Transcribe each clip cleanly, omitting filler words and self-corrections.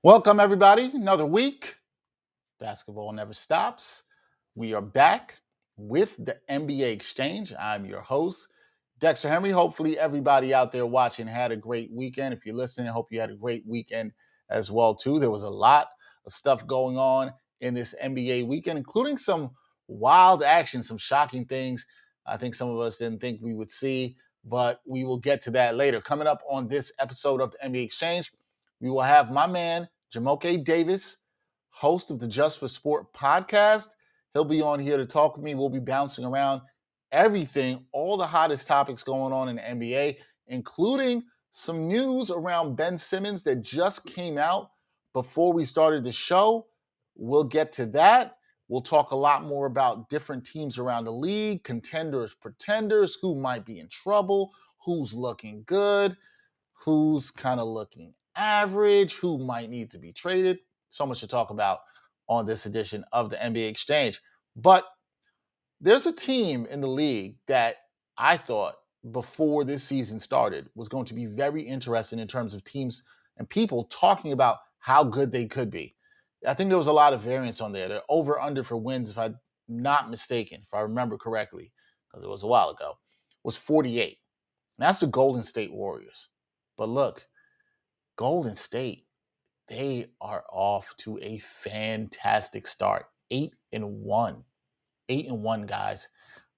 Welcome, everybody. Another week. Basketball never stops. We are back with the NBA Exchange. I'm your host, Dexter Henry. Hopefully, everybody out there watching had a great weekend. If you're listening, I hope you had a great weekend as well, too. There was a lot of stuff going on in this NBA weekend, including some wild action, some shocking things I think some of us didn't think we would see, but we will get to that later. Coming up on this episode of the NBA Exchange, we will have my man, Jumoke Davis, host of the Just for Sport podcast. He'll be on here to talk with me. We'll be bouncing around everything, all the hottest topics going on in the NBA, including some news around Ben Simmons that just came out before we started the show. We'll get to that. We'll talk a lot more about different teams around the league, contenders, pretenders, who might be in trouble, who's looking good, who's kind of looking average, who might need to be traded. So much to talk about on this edition of the NBA Exchange. But there's a team in the league that I thought before this season started was going to be very interesting in terms of teams and people talking about how good they could be. I think there was a lot of variance on there. They're over under for wins, if I'm not mistaken, if I remember correctly, because it was a while ago, was 48. And that's the Golden State Warriors. But look, Golden State, they are off to a fantastic start. 8-1. 8-1, guys.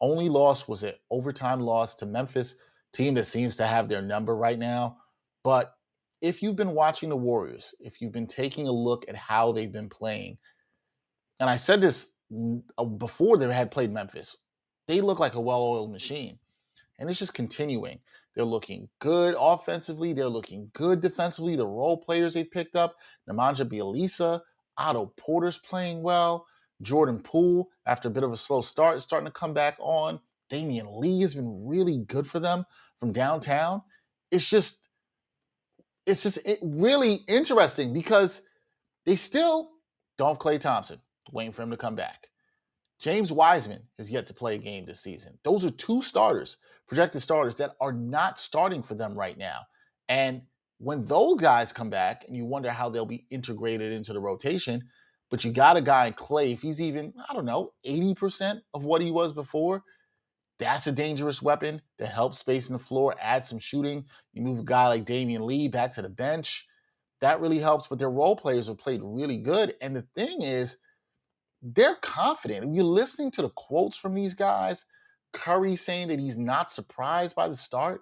Only loss was an overtime loss to Memphis, team that seems to have their number right now. But if you've been watching the Warriors, if you've been taking a look at how they've been playing, and I said this before they had played Memphis, they look like a well-oiled machine. And it's just continuing. They're looking good offensively. They're looking good defensively. The role players they've picked up, Nemanja Bjelica, Otto Porter's playing well. Jordan Poole, after a bit of a slow start, is starting to come back on. Damian Lee has been really good for them from downtown. It's really interesting because they still don't have Klay Thompson, waiting for him to come back. James Wiseman has yet to play a game this season. Those are two starters, projected starters, that are not starting for them right now. And when those guys come back, and you wonder how they'll be integrated into the rotation, but you got a guy in Klay, if he's even, 80% of what he was before, that's a dangerous weapon that helps spacing the floor, add some shooting. You move a guy like Damian Lee back to the bench. That really helps, but their role players have played really good. And the thing is, they're confident. If you're listening to the quotes from these guys, Curry saying that he's not surprised by the start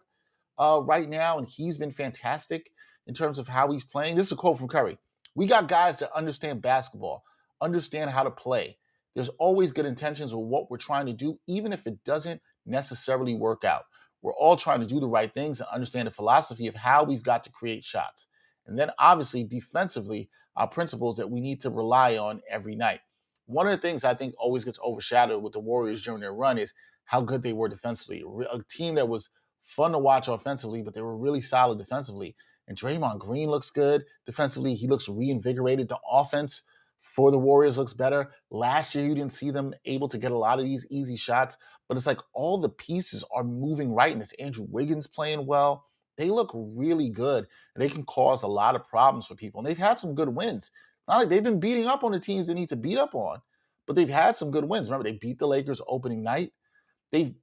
right now, and he's been fantastic in terms of how he's playing. This is a quote from Curry. We got guys that understand basketball, understand how to play. There's always good intentions with what we're trying to do, even if it doesn't necessarily work out. We're all trying to do the right things and understand the philosophy of how we've got to create shots. And then obviously defensively, our principles that we need to rely on every night. One of the things I think always gets overshadowed with the Warriors during their run is how good they were defensively. A team that was fun to watch offensively, but they were really solid defensively. And Draymond Green looks good defensively. He looks reinvigorated. The offense for the Warriors looks better. Last year, you didn't see them able to get a lot of these easy shots, but it's like all the pieces are moving right. And it's Andrew Wiggins playing well. They look really good, and they can cause a lot of problems for people. And they've had some good wins. Not like they've been beating up on the teams they need to beat up on, but they've had some good wins. Remember, they beat the Lakers opening night. They've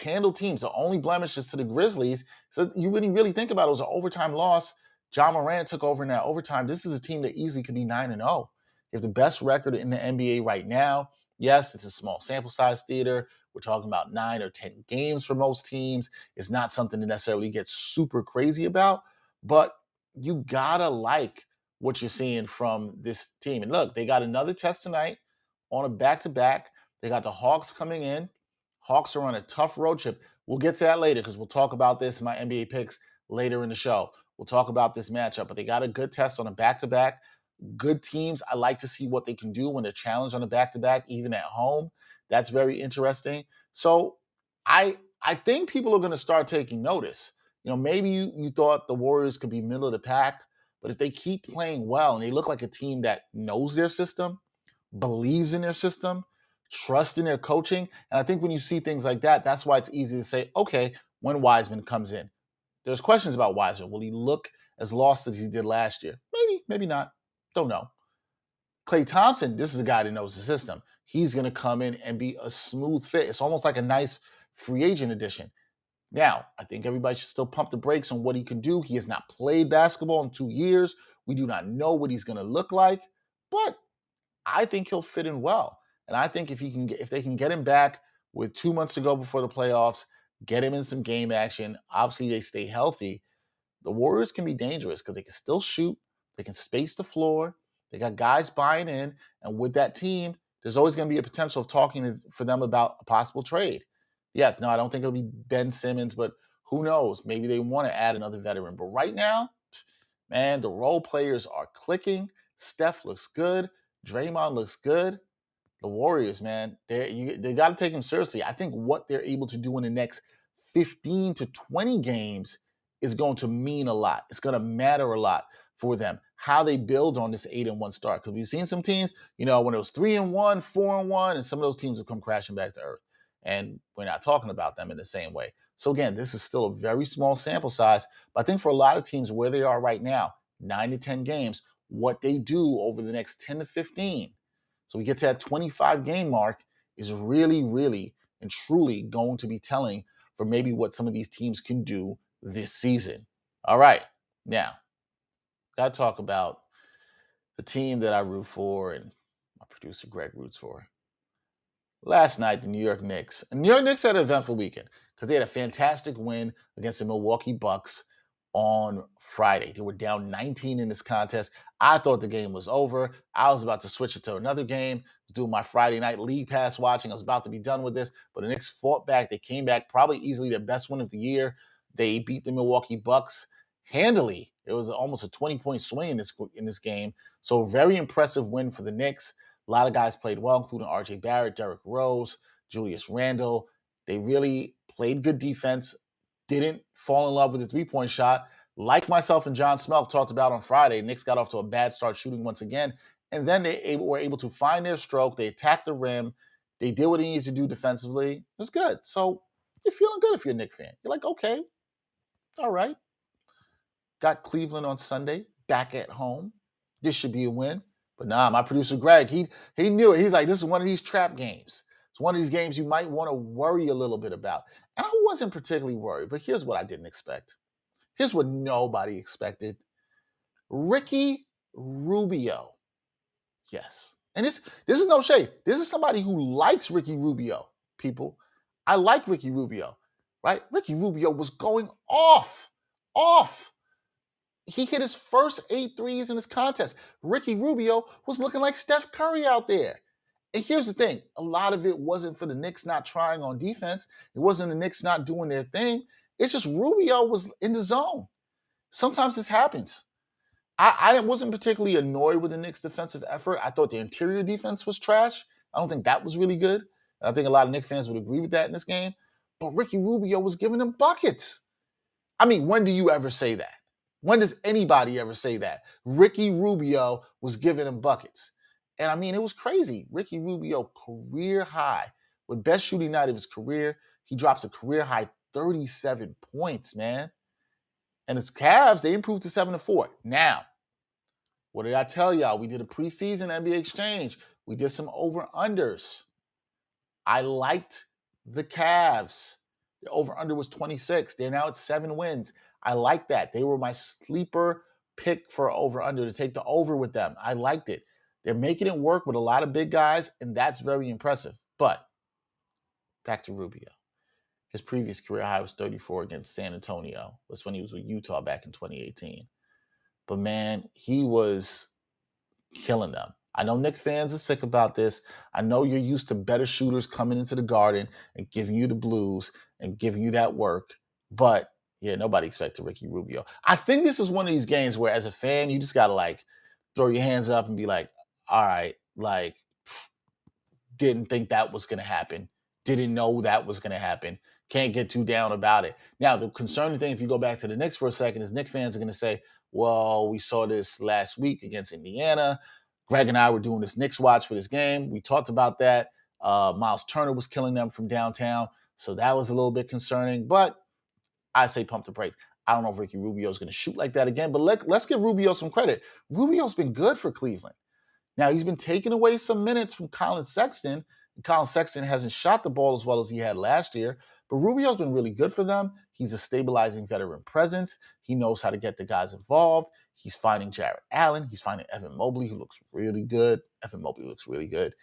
handled teams. The only blemish is to the Grizzlies. So you wouldn't really think about it. It was an overtime loss. John Morant took over in that overtime. This is a team that easily could be 9-0. They have the best record in the NBA right now. Yes, it's a small sample size theater. We're talking about 9 or 10 games for most teams. It's not something to necessarily get super crazy about, but you gotta like what you're seeing from this team. And look, they got another test tonight on a back-to-back. They got the Hawks coming in. Hawks are on a tough road trip. We'll get to that later because we'll talk about this in my NBA picks later in the show. We'll talk about this matchup, but they got a good test on a back-to-back. Good teams. I like to see what they can do when they're challenged on a back-to-back, even at home. That's very interesting. So I think people are going to start taking notice. Maybe you thought the Warriors could be middle of the pack, but if they keep playing well and they look like a team that knows their system, believes in their system, trusts in their coaching, and I think when you see things like that, that's why it's easy to say, okay, when Wiseman comes in. There's questions about Wiseman. Will he look as lost as he did last year. Maybe, maybe not. Don't know. Klay Thompson, this is a guy that knows the system. He's going to come in and be a smooth fit. It's almost like a nice free agent addition. Now, I think everybody should still pump the brakes on what he can do. He has not played basketball in 2 years. We do not know what he's going to look like, but I think he'll fit in well. And I think if they can get him back with 2 months to go before the playoffs, get him in some game action, obviously they stay healthy, the Warriors can be dangerous because they can still shoot, they can space the floor, they got guys buying in, and with that team, there's always going to be a potential of talking for them about a possible trade. Yes, no, I don't think it'll be Ben Simmons, but who knows? Maybe they want to add another veteran. But right now, man, the role players are clicking. Steph looks good. Draymond looks good. The Warriors, man, they got to take them seriously. I think what they're able to do in the next 15 to 20 games is going to mean a lot. It's going to matter a lot for them, how they build on this 8-1 start. Because we've seen some teams, when it was 3-1, 4-1, and some of those teams have come crashing back to earth. And we're not talking about them in the same way. So again, this is still a very small sample size, but I think for a lot of teams where they are right now, 9 to 10 games, what they do over the next 10 to 15, so we get to that 25 game mark, is really, really and truly going to be telling for maybe what some of these teams can do this season. All right, now, got to talk about the team that I root for and my producer Greg roots for. Last night, the New York Knicks. And New York Knicks had an eventful weekend because they had a fantastic win against the Milwaukee Bucks on Friday. They were down 19 in this contest. I thought the game was over. I was about to switch it to another game. I was doing my Friday night League Pass watching. I was about to be done with this, but the Knicks fought back. They came back, probably easily their best win of the year. They beat the Milwaukee Bucks handily. It was almost a 20-point swing in this game. So very impressive win for the Knicks. A lot of guys played well, including R.J. Barrett, Derrick Rose, Julius Randle. They really played good defense, didn't fall in love with the three-point shot. Like myself and John Smelk talked about on Friday, Knicks got off to a bad start shooting once again, and then they were able to find their stroke. They attacked the rim. They did what they needed to do defensively. It was good. So you're feeling good if you're a Knicks fan. You're like, okay, all right. Got Cleveland on Sunday, back at home. This should be a win. But nah, my producer Greg, he knew it. He's like, this is one of these trap games. It's one of these games you might want to worry a little bit about. And I wasn't particularly worried, but here's what I didn't expect. Here's what nobody expected. Ricky Rubio. Yes. And this is no shade. This is somebody who likes Ricky Rubio, people. I like Ricky Rubio, right? Ricky Rubio was going off. He hit his first 8 threes in this contest. Ricky Rubio was looking like Steph Curry out there. And here's the thing. A lot of it wasn't for the Knicks not trying on defense. It wasn't the Knicks not doing their thing. It's just Rubio was in the zone. Sometimes this happens. I wasn't particularly annoyed with the Knicks' defensive effort. I thought the interior defense was trash. I don't think that was really good. And I think a lot of Knicks fans would agree with that in this game. But Ricky Rubio was giving them buckets. I mean, when do you ever say that? When does anybody ever say that? Ricky Rubio was giving him buckets. And I mean, it was crazy. Ricky Rubio, career high, with best shooting night of his career. He drops a career high 37 points, man. And his Cavs, they improved to 7-4. Now, what did I tell y'all? We did a preseason NBA exchange. We did some over-unders. I liked the Cavs. The over-under was 26. They're now at 7 wins. I like that. They were my sleeper pick for over-under, to take the over with them. I liked it. They're making it work with a lot of big guys, and that's very impressive. But back to Rubio. His previous career high was 34 against San Antonio. That's when he was with Utah back in 2018. But man, he was killing them. I know Knicks fans are sick about this. I know you're used to better shooters coming into the Garden and giving you the blues and giving you that work. But yeah, nobody expected Ricky Rubio. I think this is one of these games where, as a fan, you just got to like throw your hands up and be like, all right, like, didn't think that was going to happen. Didn't know that was going to happen. Can't get too down about it. Now, the concerning thing, if you go back to the Knicks for a second, is Knicks fans are going to say, well, we saw this last week against Indiana. Greg and I were doing this Knicks watch for this game. We talked about that. Miles Turner was killing them from downtown. So that was a little bit concerning. But I say pump the brakes. I don't know if Ricky Rubio is going to shoot like that again, but let's give Rubio some credit. Rubio's been good for Cleveland. Now, he's been taking away some minutes from Colin Sexton. Colin Sexton hasn't shot the ball as well as he had last year, but Rubio's been really good for them. He's a stabilizing veteran presence. He knows how to get the guys involved. He's finding Jarrett Allen. He's finding Evan Mobley, who looks really good. Evan Mobley looks really good.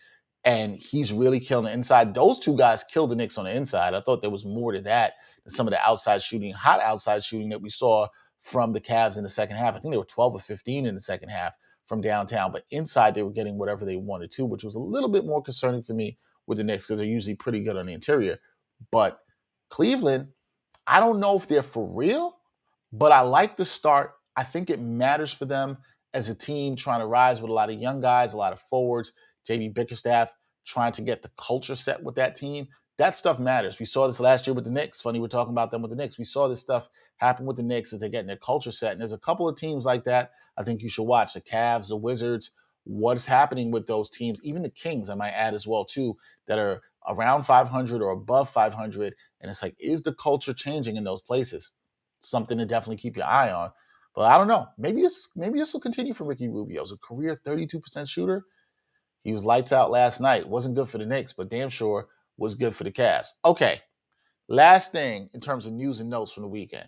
And he's really killing the inside. Those two guys killed the Knicks on the inside. I thought there was more to that than some of the outside shooting, hot outside shooting that we saw from the Cavs in the second half. I think they were 12 or 15 in the second half from downtown. But inside, they were getting whatever they wanted to, which was a little bit more concerning for me with the Knicks because they're usually pretty good on the interior. But Cleveland, I don't know if they're for real, but I like the start. I think it matters for them as a team trying to rise with a lot of young guys, a lot of forwards. JB Bickerstaff trying to get the culture set with that team. That stuff matters. We saw this last year with the Knicks. Funny, we're talking about them with the Knicks. We saw this stuff happen with the Knicks as they're getting their culture set. And there's a couple of teams like that I think you should watch. The Cavs, the Wizards, what's happening with those teams. Even the Kings, I might add as well, too, that are around 500 or above 500. And it's like, is the culture changing in those places? Something to definitely keep your eye on. But I don't know. Maybe this will continue for Ricky Rubio. He's a career 32% shooter. He was lights out last night. Wasn't good for the Knicks, but damn sure was good for the Cavs. Okay, last thing in terms of news and notes from the weekend.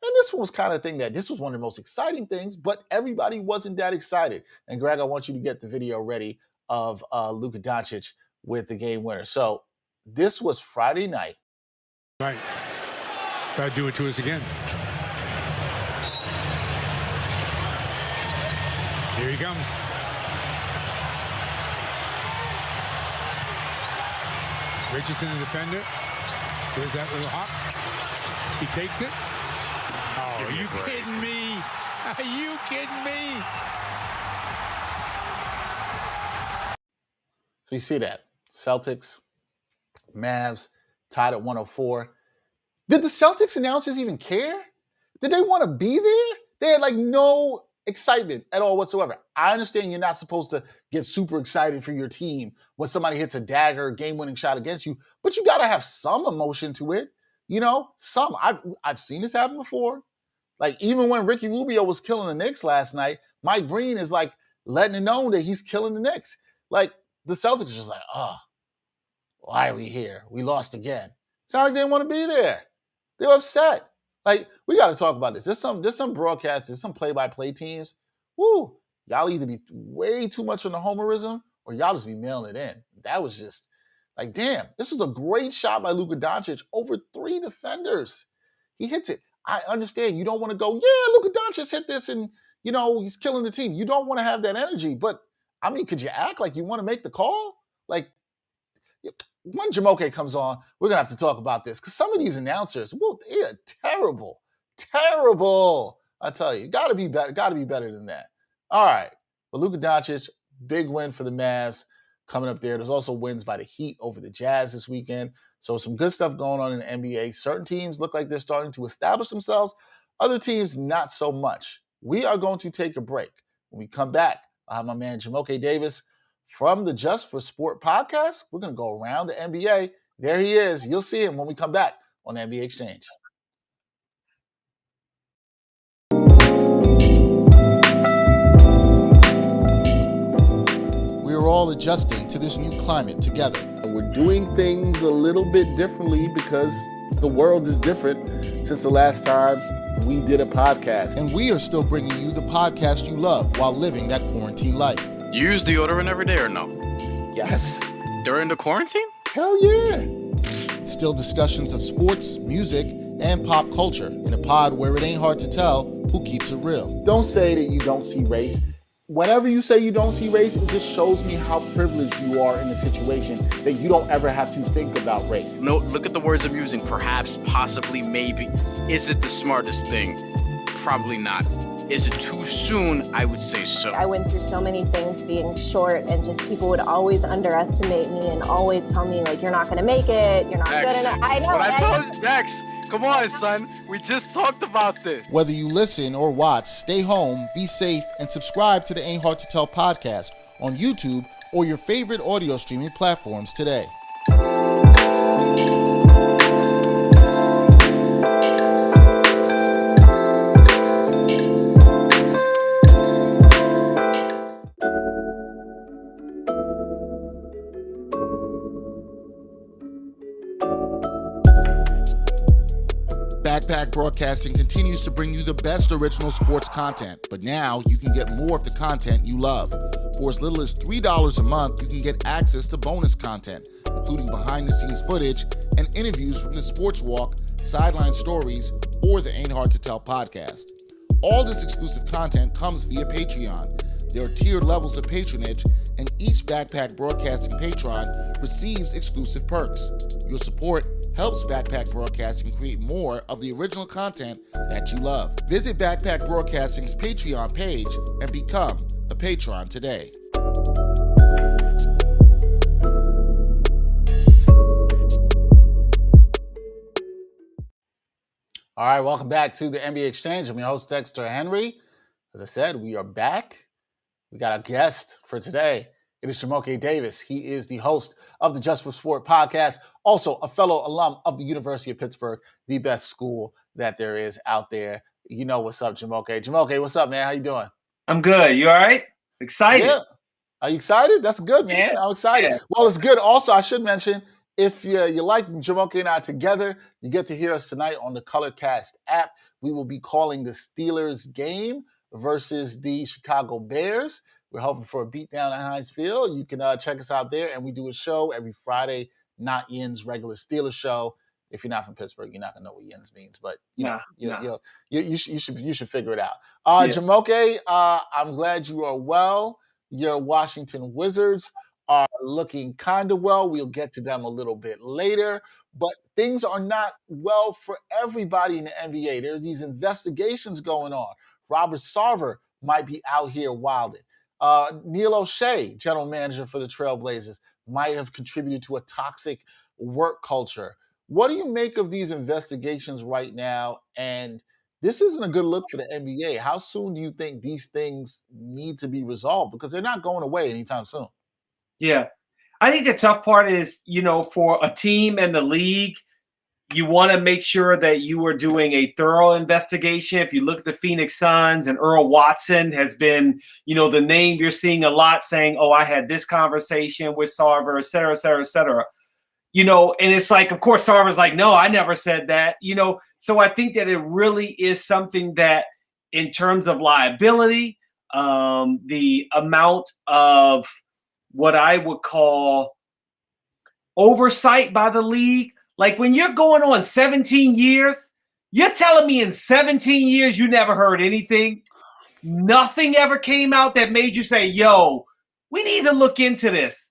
And this one was kind of this was one of the most exciting things, but everybody wasn't that excited. And Greg, I want you to get the video ready of Luka Doncic with the game winner. So this was Friday night. Right. Try to do it to us again. Here he comes. Richardson, the defender. There's that little hop. He takes it. Oh, are you kidding me? Are you kidding me? So you see that. Celtics, Mavs, tied at 104. Did the Celtics announcers even care? Did they want to be there? They had like no excitement at all whatsoever. I understand you're not supposed to get super excited for your team when somebody hits a dagger, game-winning shot against you, but you got to have some emotion to it. You know, some. I've seen this happen before. Like, even when Ricky Rubio was killing the Knicks last night, Mike Breen is like letting it known that he's killing the Knicks. Like, the Celtics are just like, oh, why are we here? We lost again. Sound like they didn't want to be there. They were upset. Like, we got to talk about this. There's some broadcasters, some play-by-play teams. Woo, y'all either be way too much on the homerism or y'all just be mailing it in. That was just like, damn, this was a great shot by Luka Doncic over 3 defenders. He hits it. I understand you don't want to go, yeah, Luka Doncic hit this and, you know, he's killing the team. You don't want to have that energy. But, I mean, could you act like you want to make the call? Like, when Jumoke comes on, we're going to have to talk about this because some of these announcers, well, they're terrible. Terrible. I tell you, got to be better than that. All right. But Luka Doncic, big win for the Mavs coming up there. There's also wins by the Heat over the Jazz this weekend. So some good stuff going on in the NBA. Certain teams look like they're starting to establish themselves. Other teams, not so much. We are going to take a break. When we come back, I'll have my man Jumoke Davis from the Just for Sport podcast. We're going to go around the NBA. There he is. You'll see him when we come back on the NBA Exchange. We are all adjusting to this new climate together. We're doing things a little bit differently because the world is different since the last time we did a podcast. And we are still bringing you the podcast you love while living that quarantine life. You use deodorant every day or no? Yes. During the quarantine? Hell yeah. Still discussions of sports, music, and pop culture in a pod where it ain't hard to tell who keeps it real. Don't say that you don't see race. Whenever you say you don't see race, it just shows me how privileged you are in a situation that you don't ever have to think about race. No, look at the words I'm using. Perhaps, possibly, maybe. Is it the smartest thing? Probably not. Is it too soon? I would say so. I went through so many things being short, and just people would always underestimate me and always tell me, like, you're not going to make it, you're not good enough. I know. But I told you, Dex, come on, son. We just talked about this. Whether you listen or watch, stay home, be safe, and subscribe to the Ain't Hard to Tell podcast on YouTube or your favorite audio streaming platforms today. Backpack Broadcasting continues to bring you the best original sports content, but now you can get more of the content you love. For as little as $3 a month, you can get access to bonus content, including behind-the-scenes footage and interviews from the Sports Walk, Sideline Stories, or the Ain't Hard to Tell podcast. All this exclusive content comes via Patreon. There are tiered levels of patronage, and each Backpack Broadcasting patron receives exclusive perks. Your support helps Backpack Broadcasting create more of the original content that you love. Visit Backpack Broadcasting's Patreon page and become a patron today. All right, welcome back to the NBA Exchange. I'm your host, Dexter Henry. As I said, we are back. We got a guest for today. It is Jumoke Davis. He is the host of the Just for Sport podcast, also a fellow alum of the University of Pittsburgh, the best school that there is out there. You know what's up, Jumoke. Jumoke, what's up, man? How you doing? I'm good. You all right? Excited. Yeah. Are you excited? That's good, man. Yeah. I'm excited. Yeah. Well, it's good. Also, I should mention, if you like Jumoke and I together, you get to hear us tonight on the Colorcast app. We will be calling the Steelers game versus the Chicago Bears. We're hoping for a beatdown at Heinz Field. You can check us out there, and we do a show every Friday, not Ian's regular Steelers show. If you're not from Pittsburgh, you're not gonna know what Ian's means, but you should figure it out. Jumoke, I'm glad you are well. Your Washington Wizards are looking kind of well. We'll get to them a little bit later, but things are not well for everybody in the NBA. There's these investigations going on. Robert Sarver might be out here wilding. Neil Olshey, general manager for the Trailblazers, might have contributed to a toxic work culture. What do you make of these investigations right now? And this isn't a good look for the NBA. How soon do you think these things need to be resolved? Because they're not going away anytime soon. Yeah. I think the tough part is, for a team and the league, you want to make sure that you are doing a thorough investigation. If you look at the Phoenix Suns, and Earl Watson has been, the name you're seeing a lot saying, oh, I had this conversation with Sarver, et cetera, et cetera, et cetera. And it's like, of course, Sarver's like, no, I never said that, So I think that it really is something that in terms of liability, the amount of what I would call oversight by the league, like when you're going on 17 years, you're telling me in 17 years you never heard anything? Nothing ever came out that made you say, yo, we need to look into this.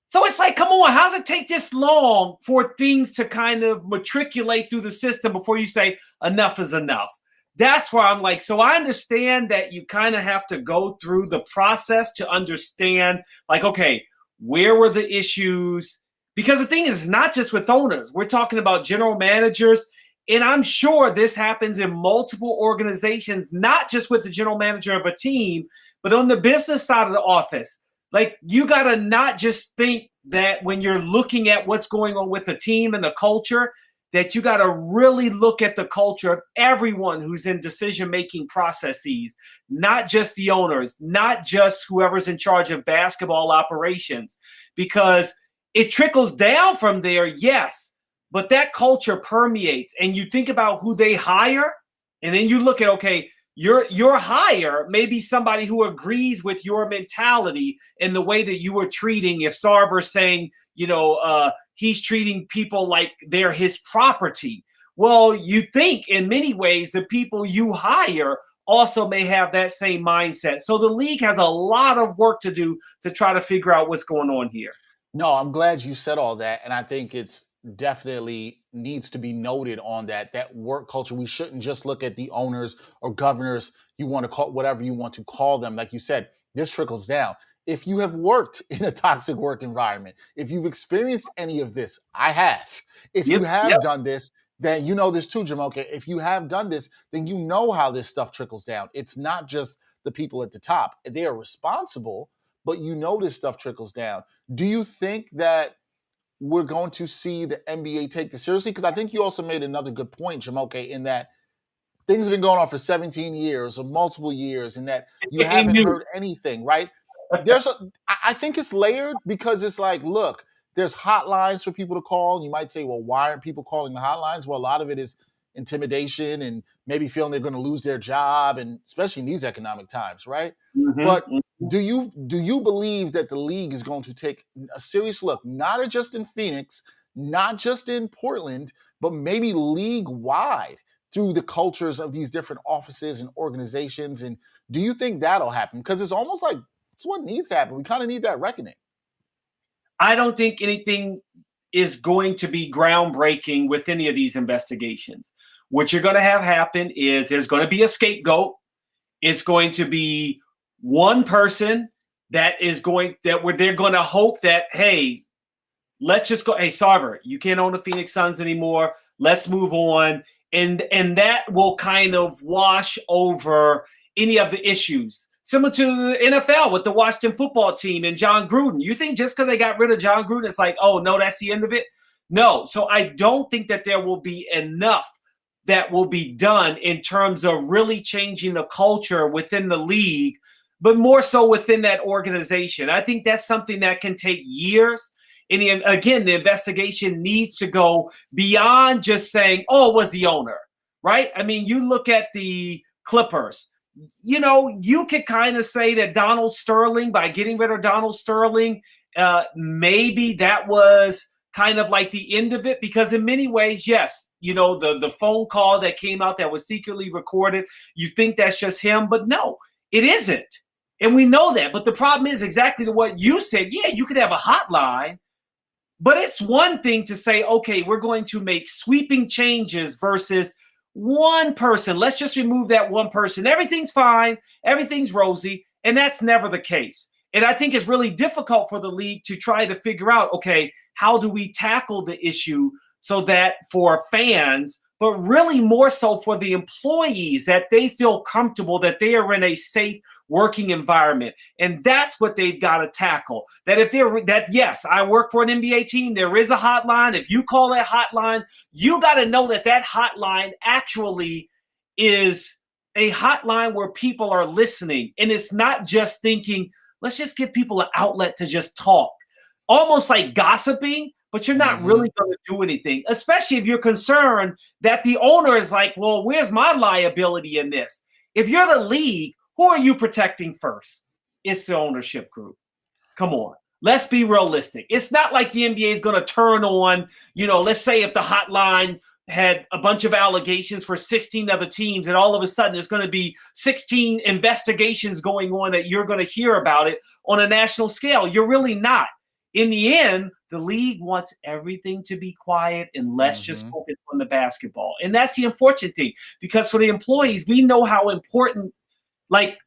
So it's like, come on, how does it take this long for things to kind of matriculate through the system before you say enough is enough? That's where I'm like, so I understand that you kind of have to go through the process to understand, like, okay, where were the issues? Because the thing is not just with owners. We're talking about general managers. And I'm sure this happens in multiple organizations, not just with the general manager of a team, but on the business side of the office. Like, you got to not just think that when you're looking at what's going on with the team and the culture, that you got to really look at the culture of everyone who's in decision-making processes, not just the owners, not just whoever's in charge of basketball operations, because it trickles down from there, yes, but that culture permeates. And you think about who they hire, and then you look at, okay, your hire may be somebody who agrees with your mentality and the way that you were treating. If Sarver's saying, he's treating people like they're his property. Well, you think in many ways the people you hire also may have that same mindset. So the league has a lot of work to do to try to figure out what's going on here. No, I'm glad you said all that. And I think it's definitely needs to be noted on that work culture. We shouldn't just look at the owners or governors, you want to call whatever you want to call them. Like you said, this trickles down. If you have worked in a toxic work environment, if you've experienced any of this, I have. If you have done this, then you know this too, Jumoke. If you have done this, then you know how this stuff trickles down. It's not just the people at the top. They are responsible, but you know this stuff trickles down. Do you think that we're going to see the NBA take this seriously? Because I think you also made another good point, Jumoke, in that things have been going on for 17 years or multiple years, and that you haven't heard anything, right? I think it's layered because it's like, look, there's hotlines for people to call. And you might say, well, why aren't people calling the hotlines? Well, a lot of it is intimidation and maybe feeling they're going to lose their job, and especially in these economic times, right? Mm-hmm. But do you believe that the league is going to take a serious look, not just in Phoenix, not just in Portland, but maybe league-wide through the cultures of these different offices and organizations? And do you think that'll happen? Because it's almost like it's what needs to happen. We kind of need that reckoning. I don't think anything is going to be groundbreaking with any of these investigations. What you're going to have happen is there's going to be a scapegoat. It's going to be one person that is going that where they're going to hope that, hey, let's just go. Hey, Sarver, you can't own the Phoenix Suns anymore. Let's move on. And that will kind of wash over any of the issues. Similar to the NFL with the Washington football team and John Gruden. You think just because they got rid of John Gruden, it's like, oh, no, that's the end of it? No. So I don't think that there will be enough that will be done in terms of really changing the culture within the league, but more so within that organization. I think that's something that can take years. And again, the investigation needs to go beyond just saying, oh, it was the owner, right? I mean, you look at the Clippers. You know, you could kind of say that Donald Sterling, by getting rid of Donald Sterling, maybe that was kind of like the end of it, because in many ways, yes, you know, the phone call that came out that was secretly recorded, you think that's just him, but no, it isn't. And we know that. But the problem is exactly to what you said. Yeah, you could have a hotline, but it's one thing to say, okay, we're going to make sweeping changes versus one person. Let's just remove that one person. Everything's fine. Everything's rosy. And that's never the case. And I think it's really difficult for the league to try to figure out, okay, how do we tackle the issue so that for fans, but really more so for the employees, that they feel comfortable, that they are in a safe working environment. And that's what they've got to tackle. That if they're that, yes, I work for an NBA team, there is a hotline. If you call that hotline, you got to know that that hotline actually is a hotline where people are listening. And it's not just thinking, let's just give people an outlet to just talk. Almost like gossiping, but you're not really going to do anything, especially if you're concerned that the owner is like, well, where's my liability in this? If you're the league, who are you protecting first? It's the ownership group. Come on. Let's be realistic. It's not like the NBA is going to turn on, you know, let's say if the hotline had a bunch of allegations for 16 other teams, and all of a sudden there's going to be 16 investigations going on that you're going to hear about it on a national scale. You're really not. In the end, the league wants everything to be quiet and let's just focus on the basketball. And that's the unfortunate thing, because for the employees, we know how important, like,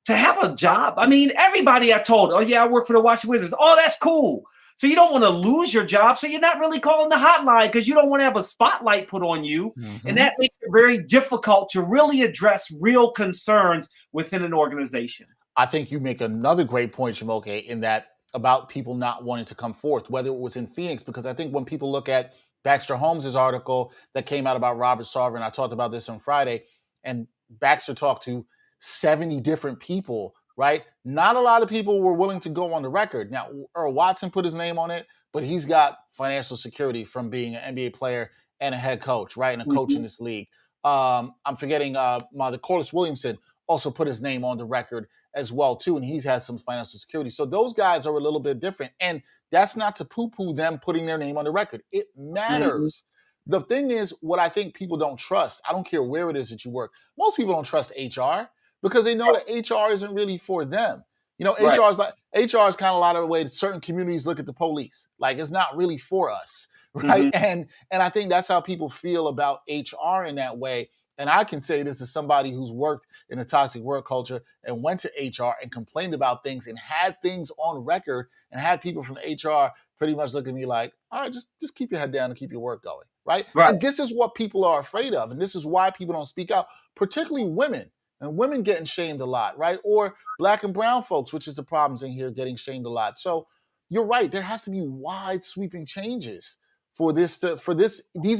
to have a job. I mean, everybody I told, oh, yeah, I work for the Washington Wizards. Oh, that's cool. So you don't want to lose your job. So you're not really calling the hotline because you don't want to have a spotlight put on you. And that makes it very difficult to really address real concerns within an organization. I think you make another great point, Jumoke, in that about people not wanting to come forth, whether it was in Phoenix, because I think when people look at Baxter Holmes' article that came out about Robert Sarver, and I talked about this on Friday, and Baxter talked to 70 different people, right? Not a lot of people were willing to go on the record. Now, Earl Watson put his name on it, but he's got financial security from being an NBA player and a head coach, right? And a coach in this league. I'm forgetting the Corliss Williamson also put his name on the record as well, too, and he's had some financial security. So those guys are a little bit different. And that's not to poo-poo them putting their name on the record. It matters. The thing is, what I think people don't trust, I don't care where it is that you work, most people don't trust HR because they know that HR isn't really for them. You know, HR is kind of a lot of the way that certain communities look at the police. Like, it's not really for us, right? And I think that's how people feel about HR in that way. And I can say this as somebody who's worked in a toxic work culture and went to HR and complained about things and had things on record and had people from HR pretty much look at me like, all right, just keep your head down and keep your work going, right? And this is what people are afraid of. And this is why people don't speak out, particularly women. And women getting shamed a lot, right? Or Black and brown folks, which is the problems in here, getting shamed a lot. So you're right. There has to be wide sweeping changes for these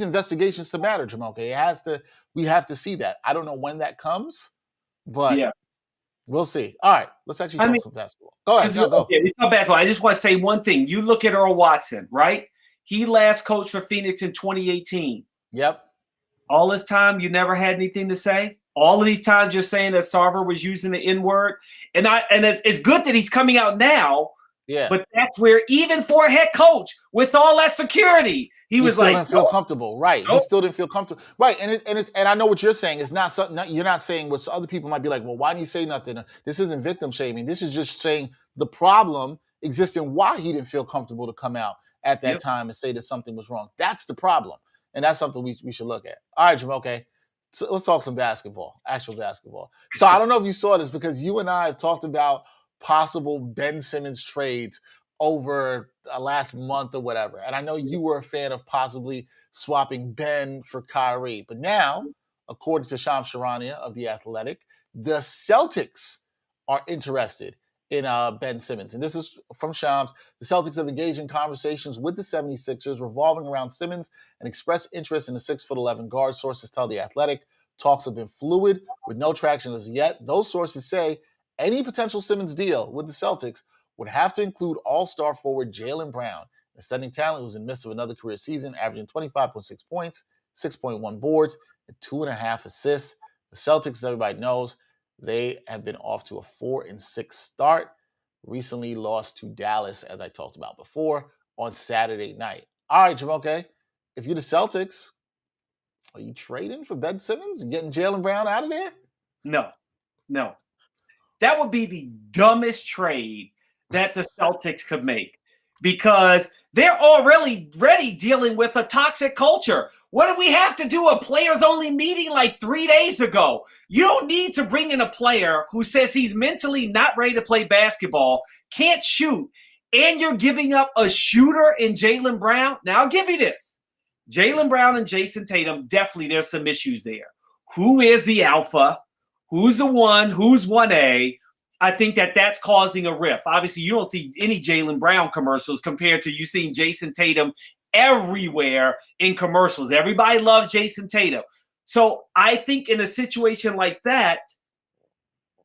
investigations to matter, Jumoke. We have to see that. I don't know when that comes, but we'll see. All right, let's actually talk some basketball. Go ahead. Go. We talk basketball. I just want to say one thing. You look at Earl Watson, right? He last coached for Phoenix in 2018. Yep. All this time, you never had anything to say? All of these times you're saying that Sarver was using the N-word. And it's good that he's coming out now. Yeah. But that's where, even for a head coach, with all that security, he was still like, didn't feel comfortable, right? Nope. He still didn't feel comfortable, right? And I know what you're saying. It's not something. You're not saying what other people might be like. Well, why didn't he say nothing? This isn't victim shaming. This is just saying the problem exists and why he didn't feel comfortable to come out at that time and say that something was wrong. That's the problem, and that's something we should look at. All right, Jumoke. So let's talk some basketball, actual basketball. So I don't know if you saw this because you and I have talked about possible Ben Simmons trades over last month or whatever. And I know you were a fan of possibly swapping Ben for Kyrie. But now, according to Shams Charania of The Athletic, the Celtics are interested in Ben Simmons. And this is from Shams. The Celtics have engaged in conversations with the 76ers revolving around Simmons and expressed interest in the 6'11" guard. Sources tell The Athletic. Talks have been fluid with no traction as yet. Those sources say any potential Simmons deal with the Celtics would have to include all-star forward Jaylen Brown, an ascending talent who's in the midst of another career season, averaging 25.6 points, 6.1 boards, and 2.5 assists. The Celtics, as everybody knows, they have been off to a 4-6 start. Recently lost to Dallas, as I talked about before, on Saturday night. All right, Jumoke, if you're the Celtics, are you trading for Ben Simmons and getting Jaylen Brown out of there? No. That would be the dumbest trade that the Celtics could make because they're already dealing with a toxic culture. What did we have to do? A players-only meeting like 3 days ago. You need to bring in a player who says he's mentally not ready to play basketball, can't shoot, and you're giving up a shooter in Jaylen Brown. Now, I'll give you this. Jaylen Brown and Jason Tatum, definitely there's some issues there. Who is the alpha? Who's the one? Who's 1A? I think that's causing a rift. Obviously, you don't see any Jaylen Brown commercials compared to you seeing Jason Tatum everywhere in commercials. Everybody loves Jason Tatum. So I think in a situation like that,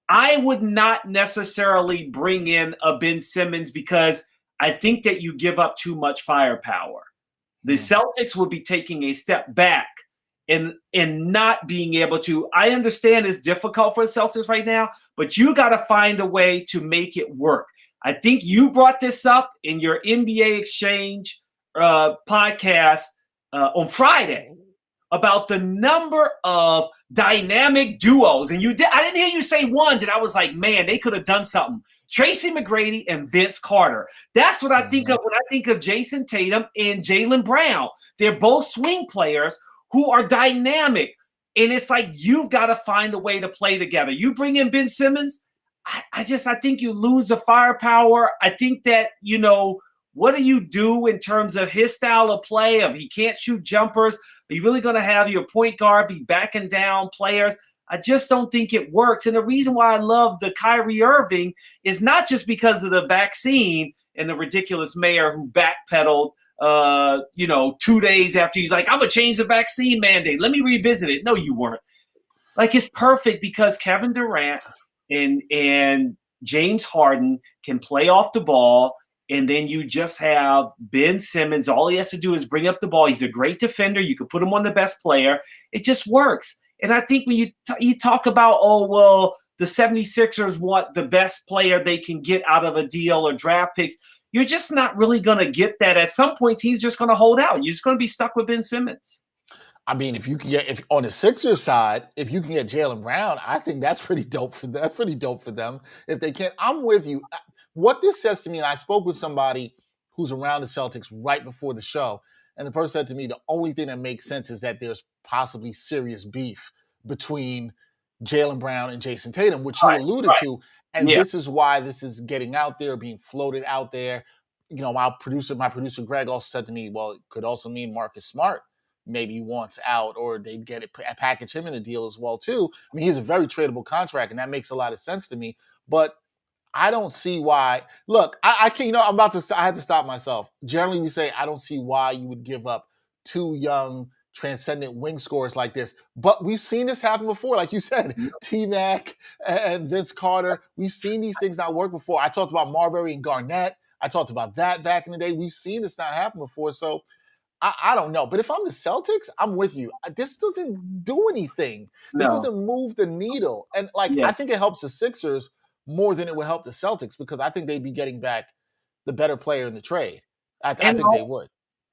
I would not necessarily bring in a Ben Simmons because I think that you give up too much firepower. The Celtics would be taking a step back and not being able to. I understand it's difficult for the Celtics right now, but you got to find a way to make it work. I think you brought this up in your NBA Exchange podcast on Friday about the number of dynamic duos. And I didn't hear you say one that I was like, man, they could have done something. Tracy McGrady and Vince Carter. That's what I think of when I think of Jason Tatum and Jaylen Brown. They're both swing players who are dynamic. And it's like you've got to find a way to play together. You bring in Ben Simmons, I think you lose the firepower. I think that, what do you do in terms of his style of play? Of he can't shoot jumpers. Are you really going to have your point guard be backing down players? I just don't think it works. And the reason why I love the Kyrie Irving is not just because of the vaccine and the ridiculous mayor who backpedaled 2 days after he's like, I'm going to change the vaccine mandate. Let me revisit it. No, you weren't. Like, it's perfect because Kevin Durant and James Harden can play off the ball. And then you just have Ben Simmons. All he has to do is bring up the ball. He's a great defender. You could put him on the best player. It just works. And I think when you talk about, the 76ers want the best player they can get out of a deal or draft picks, you're just not really going to get that. At some point, he's just going to hold out. You're just going to be stuck with Ben Simmons. I mean, if on the Sixers side, if you can get Jaylen Brown, I think that's pretty dope for them. That's pretty dope for them if they can. I'm with you. What this says to me, and I spoke with somebody who's around the Celtics right before the show, and the person said to me, the only thing that makes sense is that there's possibly serious beef between Jaylen Brown and Jason Tatum, which you alluded to. And this is why this is getting out there, being floated out there. My producer Greg also said to me, well, it could also mean Marcus Smart maybe wants out, or they'd get it, package him in a deal as well, too. I mean, he's a very tradable contract, and that makes a lot of sense to me. But I don't see why. Look, I can't, I had to stop myself. Generally, we say, I don't see why you would give up two young, transcendent wing scorers like this. But we've seen this happen before. Like you said, T-Mac and Vince Carter. We've seen these things not work before. I talked about Marbury and Garnett. I talked about that back in the day. We've seen this not happen before. So I don't know. But if I'm the Celtics, I'm with you. This doesn't do anything. This No. doesn't move the needle. And I think it helps the Sixers more than it would help the Celtics because I think they'd be getting back the better player in the trade. I think they would.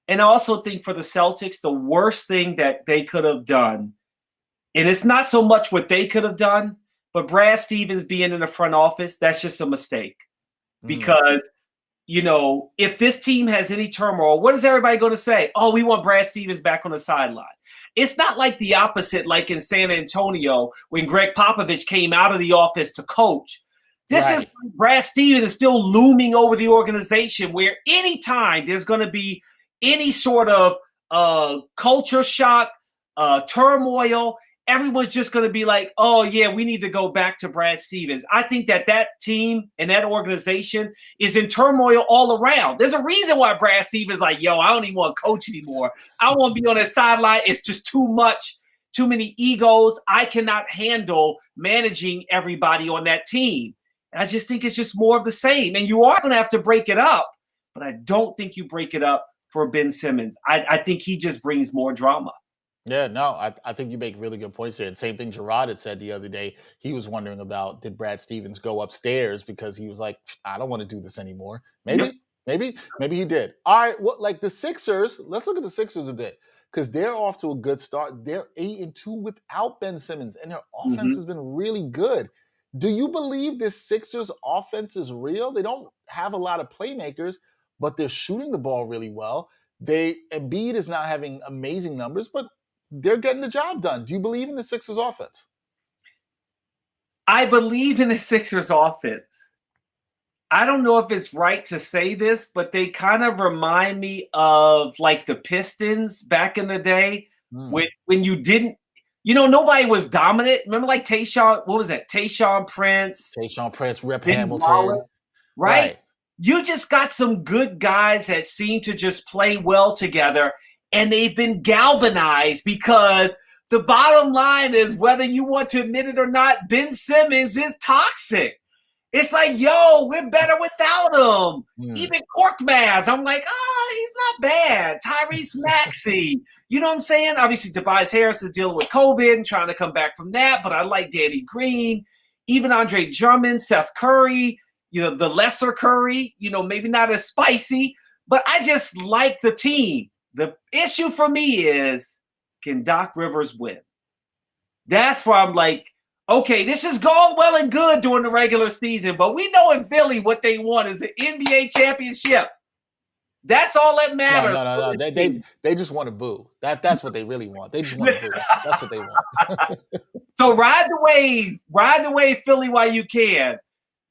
And I also think for the Celtics, the worst thing that they could have done, and it's not so much what they could have done, but Brad Stevens being in the front office, that's just a mistake. Because if this team has any turmoil, what is everybody going to say? Oh, we want Brad Stevens back on the sideline. It's not like the opposite, like in San Antonio when Greg Popovich came out of the office to coach. This is Brad Stevens is still looming over the organization where anytime there's going to be any sort of culture shock, turmoil, everyone's just going to be like, oh, yeah, we need to go back to Brad Stevens. I think that team and that organization is in turmoil all around. There's a reason why Brad Stevens is like, yo, I don't even want to coach anymore. I want to be on the sideline. It's just too much, too many egos. I cannot handle managing everybody on that team. And I just think it's just more of the same. And you are going to have to break it up, but I don't think you break it up for Ben Simmons. I think he just brings more drama. Yeah, no, I think you make really good points there. And same thing Gerard had said the other day. He was wondering about, did Brad Stevens go upstairs because he was like, I don't want to do this anymore. Maybe he did. All right, well, like the Sixers, let's look at the Sixers a bit because they're off to a good start. They're 8-2 without Ben Simmons, and their offense has been really good. Do you believe this Sixers offense is real? They don't have a lot of playmakers, but they're shooting the ball really well. Embiid is not having amazing numbers, but they're getting the job done. Do you believe in the Sixers offense? I believe in the Sixers offense. I don't know if it's right to say this, but they kind of remind me of like the Pistons back in the day when you didn't, nobody was dominant. Remember like Tayshaun Prince, Rip Hamilton. Right? You just got some good guys that seem to just play well together. And they've been galvanized because the bottom line is, whether you want to admit it or not, Ben Simmons is toxic. It's like, yo, we're better without him. Even Korkmaz, I'm like, oh, he's not bad. Tyrese Maxey. You know what I'm saying? Obviously, Tobias Harris is dealing with COVID and trying to come back from that, but I like Danny Green. Even Andre Drummond, Seth Curry, the lesser Curry, maybe not as spicy, but I just like the team. The issue for me is, can Doc Rivers win? That's where I'm like, okay, this is going well and good during the regular season, but we know in Philly what they want is an NBA championship. That's all that matters. No. They just want to boo. That's what they really want. They just want to boo. That's what they want. So ride the wave, Philly, while you can.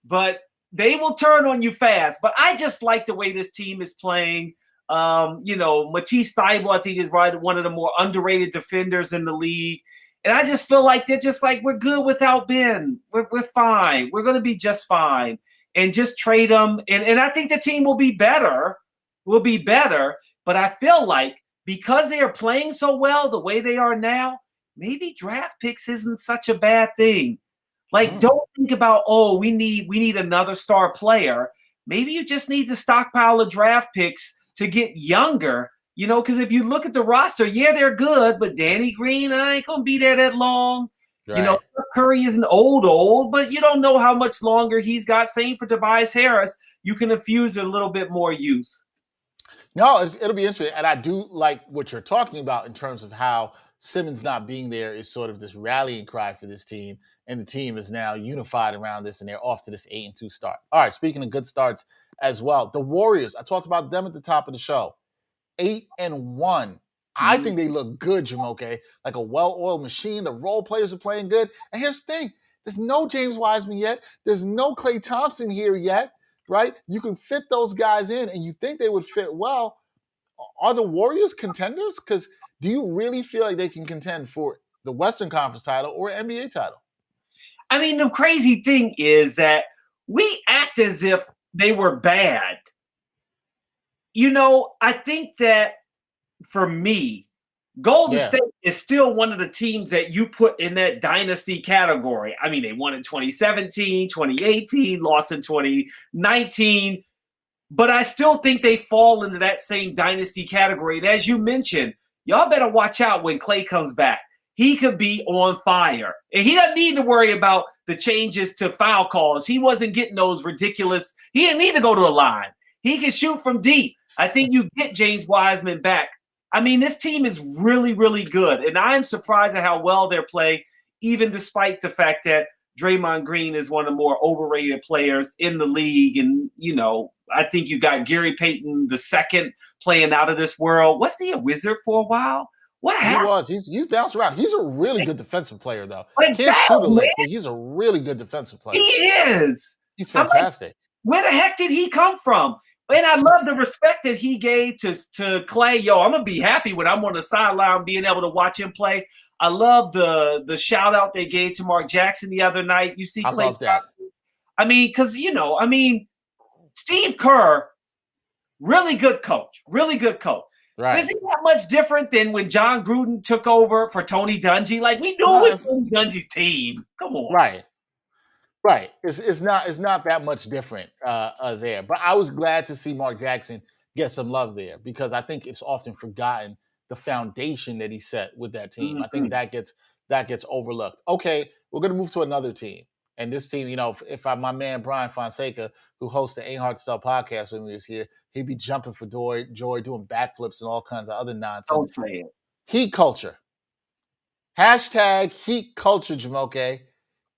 But they will turn on you fast. But I just like the way this team is playing. Matisse Thybulle, I think, is one of the more underrated defenders in the league. And I just feel like they're just like, we're good without Ben. We're fine. We're going to be just fine. And just trade them. And I think the team will be better. But I feel like because they are playing so well the way they are now, maybe draft picks isn't such a bad thing. Like, don't think about, we need another star player. Maybe you just need to stockpile the draft picks to get younger, because if you look at the roster, they're good, but Danny Green ain't going to be there that long. Right. Curry isn't old, but you don't know how much longer he's got. Same for Tobias Harris. You can infuse a little bit more youth. No, it'll be interesting. And I do like what you're talking about in terms of how Simmons not being there is sort of this rallying cry for this team. And the team is now unified around this, and they're off to this 8-2 start. All right, speaking of good starts as well, the Warriors, I talked about them at the top of the show. 8-1. I think they look good, Jumoke, like a well-oiled machine. The role players are playing good. And here's the thing. There's no James Wiseman yet. There's no Klay Thompson here yet, right? You can fit those guys in, and you think they would fit well. Are the Warriors contenders? Because do you really feel like they can contend for the Western Conference title or NBA title? I mean, the crazy thing is that we act as if they were bad. I think that for me, Golden State is still one of the teams that you put in that dynasty category. I mean, they won in 2017, 2018, lost in 2019. but I still think they fall into that same dynasty category. And as you mentioned, y'all better watch out when Clay comes back. He could be on fire. And he doesn't need to worry about the changes to foul calls. He wasn't getting those ridiculous. He didn't need to go to a line. He can shoot from deep. I think you get James Wiseman back. I mean, this team is really, really good. And I'm surprised at how well they're playing, even despite the fact that Draymond Green is one of the more overrated players in the league. And, you know, I think you got Gary Payton II playing out of this world. Wasn't he a Wizard for a while? What happened? He was. He's bounced around. He's a really good defensive player, though. Like Can't that, shoot a lick, man. but he's a really good defensive player. He is. He's fantastic. Where the heck did he come from? And I love the respect that he gave to Clay. Yo, I'm going to be happy when I'm on the sideline being able to watch him play. I love the shout out they gave to Mark Jackson the other night. You see, I love that. I mean, because, Steve Kerr, really good coach. Really good coach. Right. Is it that much different than when John Gruden took over for Tony Dungy? Like, we knew it was Tony Dungy's team. Come on. Right. It's not that much different there. But I was glad to see Mark Jackson get some love there because I think it's often forgotten the foundation that he set with that team. Mm-hmm. I think that gets overlooked. Okay, we're going to move to another team. And this team, if my man Brian Fonseca, who hosts the Ain't Hard to Sell podcast when we was here, he'd be jumping for joy, doing backflips and all kinds of other nonsense. Don't say it. Heat culture. Hashtag heat culture, Jumoke.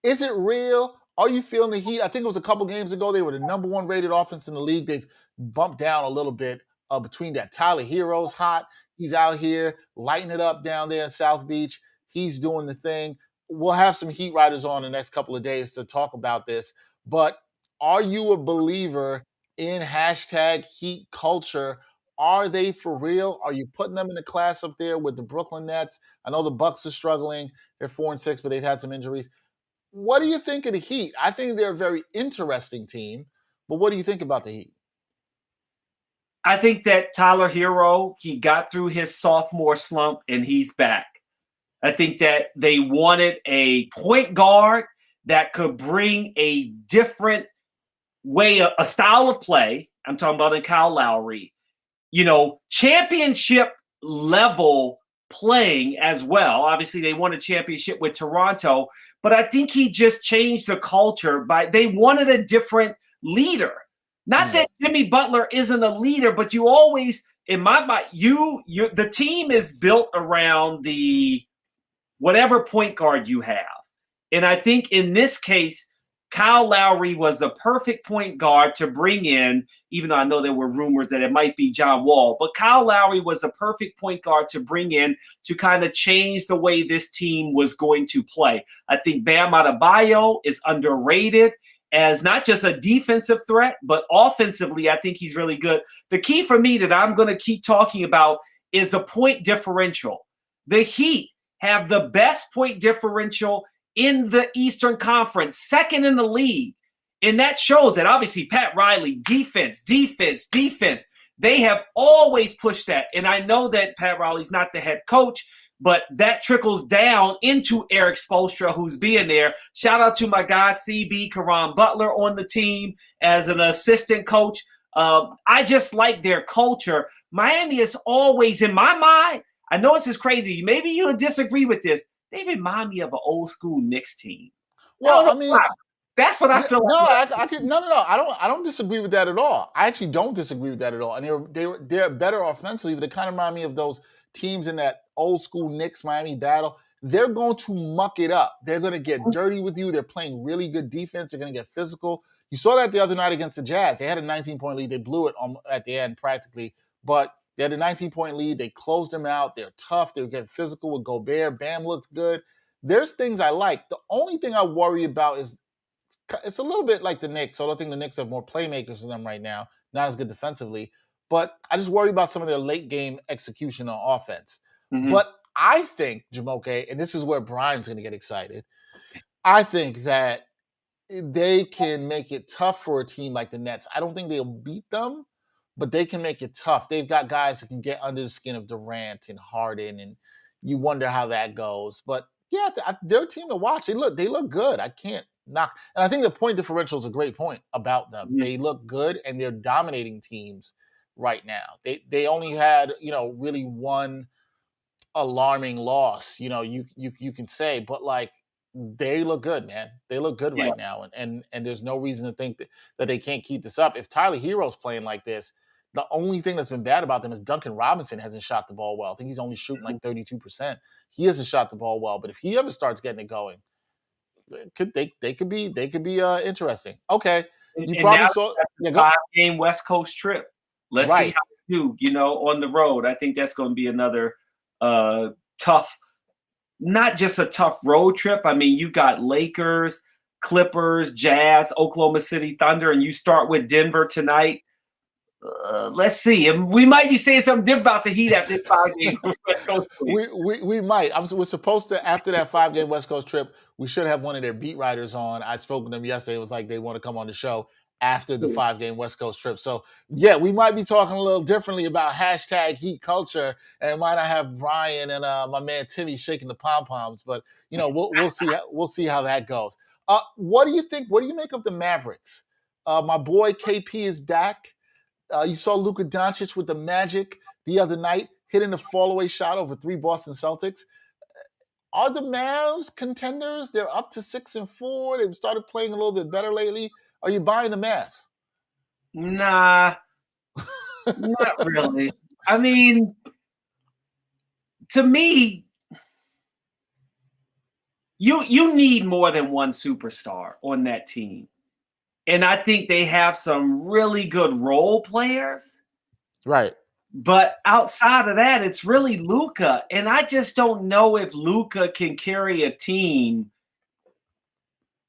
Is it real? Are you feeling the heat? I think it was a couple games ago. They were the number 1 rated offense in the league. They've bumped down a little bit between that. Tyler Hero's hot. He's out here lighting it up down there in South Beach. He's doing the thing. We'll have some Heat Riders on the next couple of days to talk about this. But are you a believer in hashtag heat culture? Are they for real? Are you putting them in the class up there with the Brooklyn Nets? I know the Bucks are struggling. They're 4-6, but they've had some injuries. What do you think of the Heat? I think they're a very interesting team, but what do you think about the Heat? I think that Tyler Hero, he got through his sophomore slump and he's back. I think that they wanted a point guard that could bring a different way, a style of play. I'm talking about in Kyle Lowry, championship level playing as well. Obviously, they won a championship with Toronto, but I think he just changed the culture they wanted a different leader. Not that Jimmy Butler isn't a leader, but you always, in my mind, the team is built around the whatever point guard you have. And I think in this case, Kyle Lowry was the perfect point guard to bring in, even though I know there were rumors that it might be John Wall. But Kyle Lowry was the perfect point guard to bring in to kind of change the way this team was going to play. I think Bam Adebayo is underrated as not just a defensive threat, but offensively, I think he's really good. The key for me that I'm going to keep talking about is the point differential. The Heat have the best point differential in the Eastern Conference, second in the league. And that shows that obviously Pat Riley, defense. They have always pushed that. And I know that Pat Riley's not the head coach, but that trickles down into Eric Spoelstra, who's being there. Shout out to my guy, CB Caron Butler on the team as an assistant coach. I just like their culture. Miami is always, in my mind, I know this is crazy. Maybe you would disagree with this. They remind me of an old school Knicks team. Well, I mean, that's what I feel like. No. I don't disagree with that at all. I actually don't disagree with that at all. And they're better offensively, but they kind of remind me of those teams in that old school Knicks Miami battle. They're going to muck it up. They're going to get dirty with you. They're playing really good defense. They're going to get physical. You saw that the other night against the Jazz. They had a 19-point lead. They blew it at the end practically, but they had a 19-point lead. They closed them out. They're tough. They were getting physical with Gobert. Bam looked good. There's things I like. The only thing I worry about is it's a little bit like the Knicks. So I think the Knicks have more playmakers than them right now, not as good defensively. But I just worry about some of their late game execution on offense. Mm-hmm. But I think, Jumoke, and this is where Brian's going to get excited, I think that they can make it tough for a team like the Nets. I don't think they'll beat them, but they can make it tough. They've got guys that can get under the skin of Durant and Harden, and you wonder how that goes. But yeah, they're a team to watch. They look good. I can't knock. And I think the point differential is a great point about them. Mhm. They look good and they're dominating teams right now. They only had, really one alarming loss, you can say, but like they look good, man. They look good Yeah. right now. And there's no reason to think that they can't keep this up. If Tyler Hero's playing like this, the only thing that's been bad about them is Duncan Robinson hasn't shot the ball well. I think he's only shooting like 32%. He hasn't shot the ball well, but if he ever starts getting it going, they could be interesting. Okay. You And now probably saw the 5-game West Coast trip. Let's see Right. how they do, on the road. I think that's going to be another tough, not just a tough road trip. I mean, you got Lakers, Clippers, Jazz, Oklahoma City Thunder, and you start with Denver tonight. Let's see. And we might be saying something different about the Heat after this 5-game West Coast trip. We might. We're supposed to, after that 5-game West Coast trip, we should have one of their beat writers on. I spoke with them yesterday. It was like they want to come on the show after the 5-game West Coast trip. So yeah, we might be talking a little differently about hashtag Heat culture, and might not have Brian and my man Timmy shaking the pom poms. But we'll see. We'll see how that goes. What do you think? What do you make of the Mavericks? My boy KP is back. You saw Luka Doncic with the Magic the other night, hitting a fallaway shot over 3 Boston Celtics. Are the Mavs contenders? They're up to 6-4. They've started playing a little bit better lately. Are you buying the Mavs? Nah, not really. I mean, to me, you need more than one superstar on that team. And I think they have some really good role players. Right. But outside of that, it's really Luka. And I just don't know if Luka can carry a team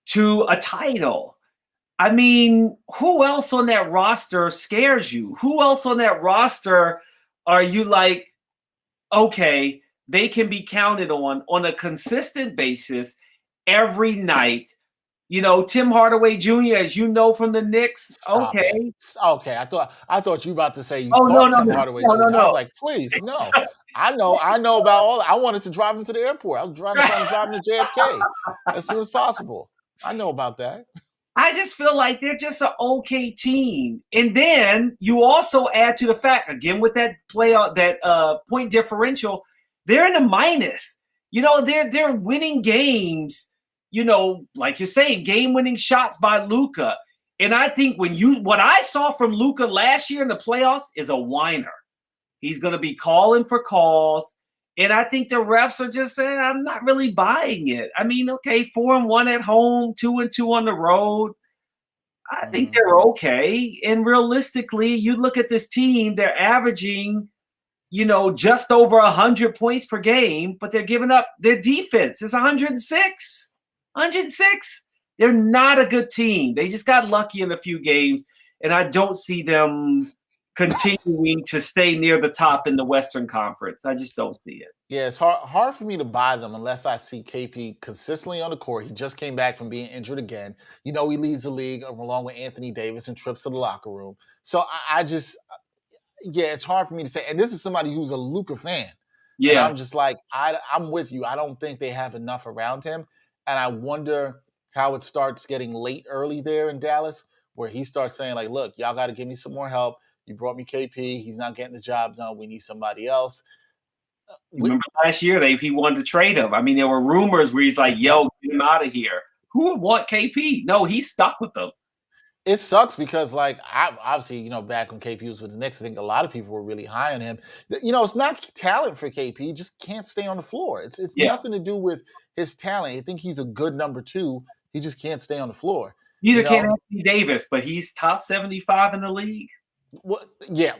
to a title. I mean, who else on that roster scares you? Who else on that roster are you like, okay, they can be counted on a consistent basis every night? Tim Hardaway Jr., as you know from the Knicks. Stop Okay. it. Okay. I thought you were about to say you Oh, thought no, Tim no, Hardaway no, Jr. no, no. I was like, please, no. I know about all. I wanted to drive him to the airport. I was trying to drive him to JFK as soon as possible. I know about that. I just feel like they're just an okay team. And then you also add to the fact, again, with that point differential, they're in a minus. They're winning games, like you're saying, game-winning shots by Luka. And I think what I saw from Luka last year in the playoffs is a whiner. He's going to be calling for calls. And I think the refs are just saying, I'm not really buying it. I mean, okay, 4-1 at home, 2-2 on the road. I think they're okay. And realistically, you look at this team, they're averaging, just over 100 points per game, but they're giving up their defense. It's 106. 106. They're not a good team. They just got lucky in a few games, and I don't see them continuing to stay near the top in the Western Conference. I just don't see it. Yeah, it's hard for me to buy them unless I see KP consistently on the court. He just came back from being injured again. He leads the league along with Anthony Davis and trips to the locker room. So I just, it's hard for me to say. And this is somebody who's a Luka fan. Yeah. And I'm just like, I'm with you. I don't think they have enough around him. And I wonder how it starts getting late early there in Dallas, where he starts saying like, look, y'all got to give me some more help. You brought me KP. He's not getting the job done. We need somebody else. Remember last year he wanted to trade him. I mean, there were rumors where he's like, yo, get him out of here. Who would want KP? No, he's stuck with them. It sucks because, like, obviously, back when KP was with the Knicks, I think a lot of people were really high on him. It's not talent for KP. He just can't stay on the floor. It's nothing to do with his talent. I think he's a good number 2. He just can't stay on the floor. Neither can Anthony Davis, but he's top 75 in the league. Well, yeah.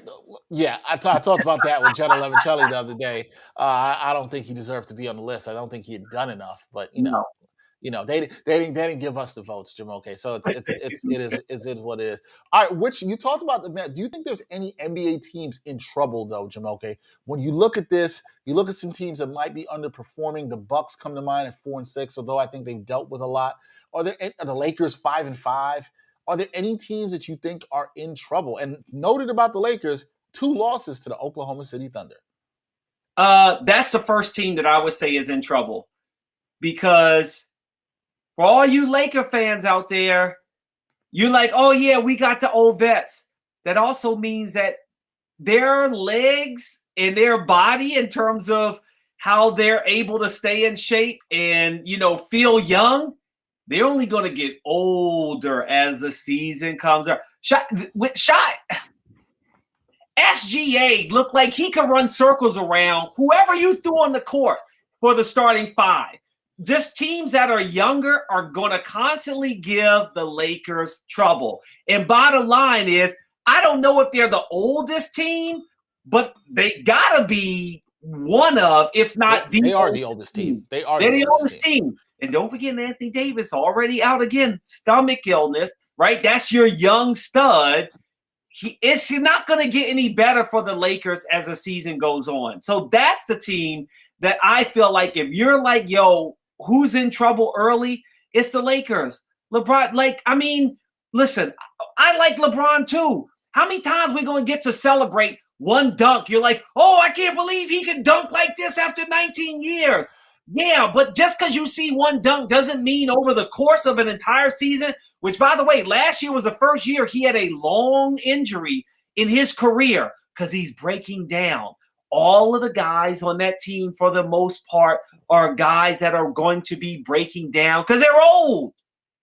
I talked about that with Jenna Levicelli the other day. I don't think he deserved to be on the list. I don't think he had done enough. But they didn't give us the votes, Jumoke. So it is what it is. All right, which you talked about do you think there's any NBA teams in trouble though, Jumoke? When you look at this, you look at some teams that might be underperforming. The Bucks come to mind at 4-6, although I think they've dealt with a lot. Are the Lakers 5-5? Are there any teams that you think are in trouble? And noted about the Lakers, 2 losses to the Oklahoma City Thunder. That's the first team that I would say is in trouble because For all you Laker fans out there, you're like, oh, yeah, we got the old vets. That also means that their legs and their body in terms of how they're able to stay in shape and, feel young, they're only going to get older as the season comes up. SGA looked like he could run circles around whoever you threw on the court for the starting five. Just teams that are younger are going to constantly give the Lakers trouble. And bottom line is, I don't know if they're the oldest team, but they got to be one of, if not they are the oldest team. They're the oldest team. And don't forget Anthony Davis already out again, stomach illness, right? That's your young stud. He's not going to get any better for the Lakers as the season goes on. So that's the team that I feel like if you're like, yo, who's in trouble early? It's the Lakers. LeBron, listen, I like LeBron too. How many times we going to get to celebrate one dunk? You're like, oh, I can't believe he can dunk like this after 19 years. Yeah, but just because you see one dunk doesn't mean over the course of an entire season, which, by the way, last year was the first year he had a long injury in his career because he's breaking down. All of the guys on that team, for the most part, are guys that are going to be breaking down because they're old.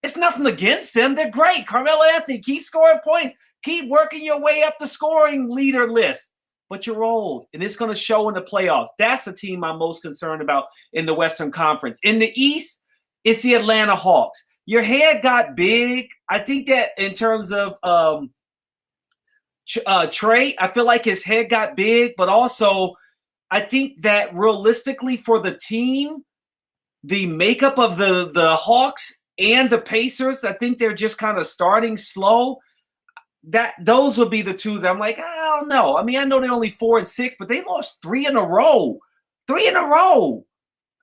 It's nothing against them. They're great. Carmelo Anthony, keep scoring points. Keep working your way up the scoring leader list. But you're old, and it's going to show in the playoffs. That's the team I'm most concerned about in the Western Conference. In the East, it's the Atlanta Hawks. Your head got big. I think that in terms of Trey, I feel like his head got big, but also I think that realistically for the team, the makeup of the Hawks and the Pacers, I think they're just kind of starting slow. Those would be the two that I'm like, I don't know. I mean, I know they're only 4-6, but they lost 3 in a row. 3 in a row.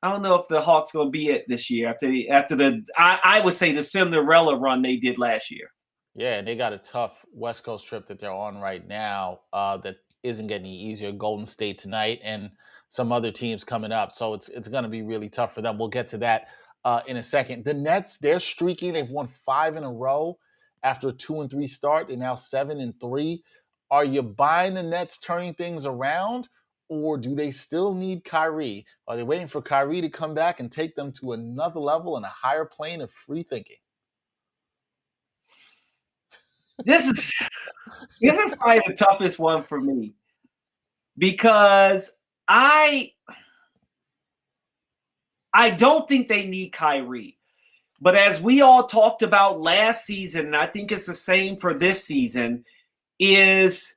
I don't know if the Hawks going to be it this year after the I would say the Cinderella run they did last year. Yeah, and they got a tough West Coast trip that they're on right now that isn't getting any easier. Golden State tonight and some other teams coming up. So it's going to be really tough for them. We'll get to that in a second. The Nets, they're streaking. They've won 5 in a row after a 2-3 start. They're now 7-3. Are you buying the Nets turning things around, or do they still need Kyrie? Are they waiting for Kyrie to come back and take them to another level and a higher plane of free thinking? This is probably the toughest one for me because I don't think they need Kyrie. But as we all talked about last season, and I think it's the same for this season, is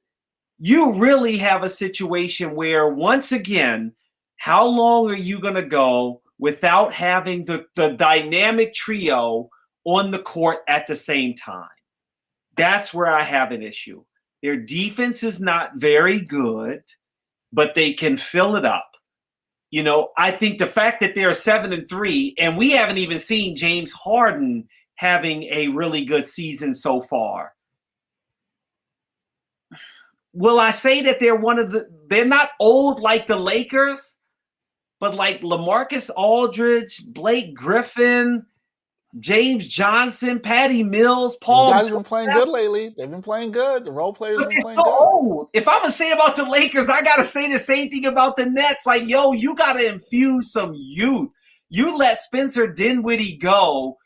you really have a situation where, once again, how long are you going to go without having the dynamic trio on the court at the same time? That's where I have an issue. Their defense is not very good, but they can fill it up. I think the fact that they're 7-3, and we haven't even seen James Harden having a really good season so far. Will I say that they're not old like the Lakers, but like LaMarcus Aldridge, Blake Griffin, James Johnson, Patty Mills, Paul. These guys have been playing good lately. They've been playing good. The role players have been playing good. Old. If I'm going to say about the Lakers, I got to say the same thing about the Nets. Like, yo, you got to infuse some youth. You let Spencer Dinwiddie go,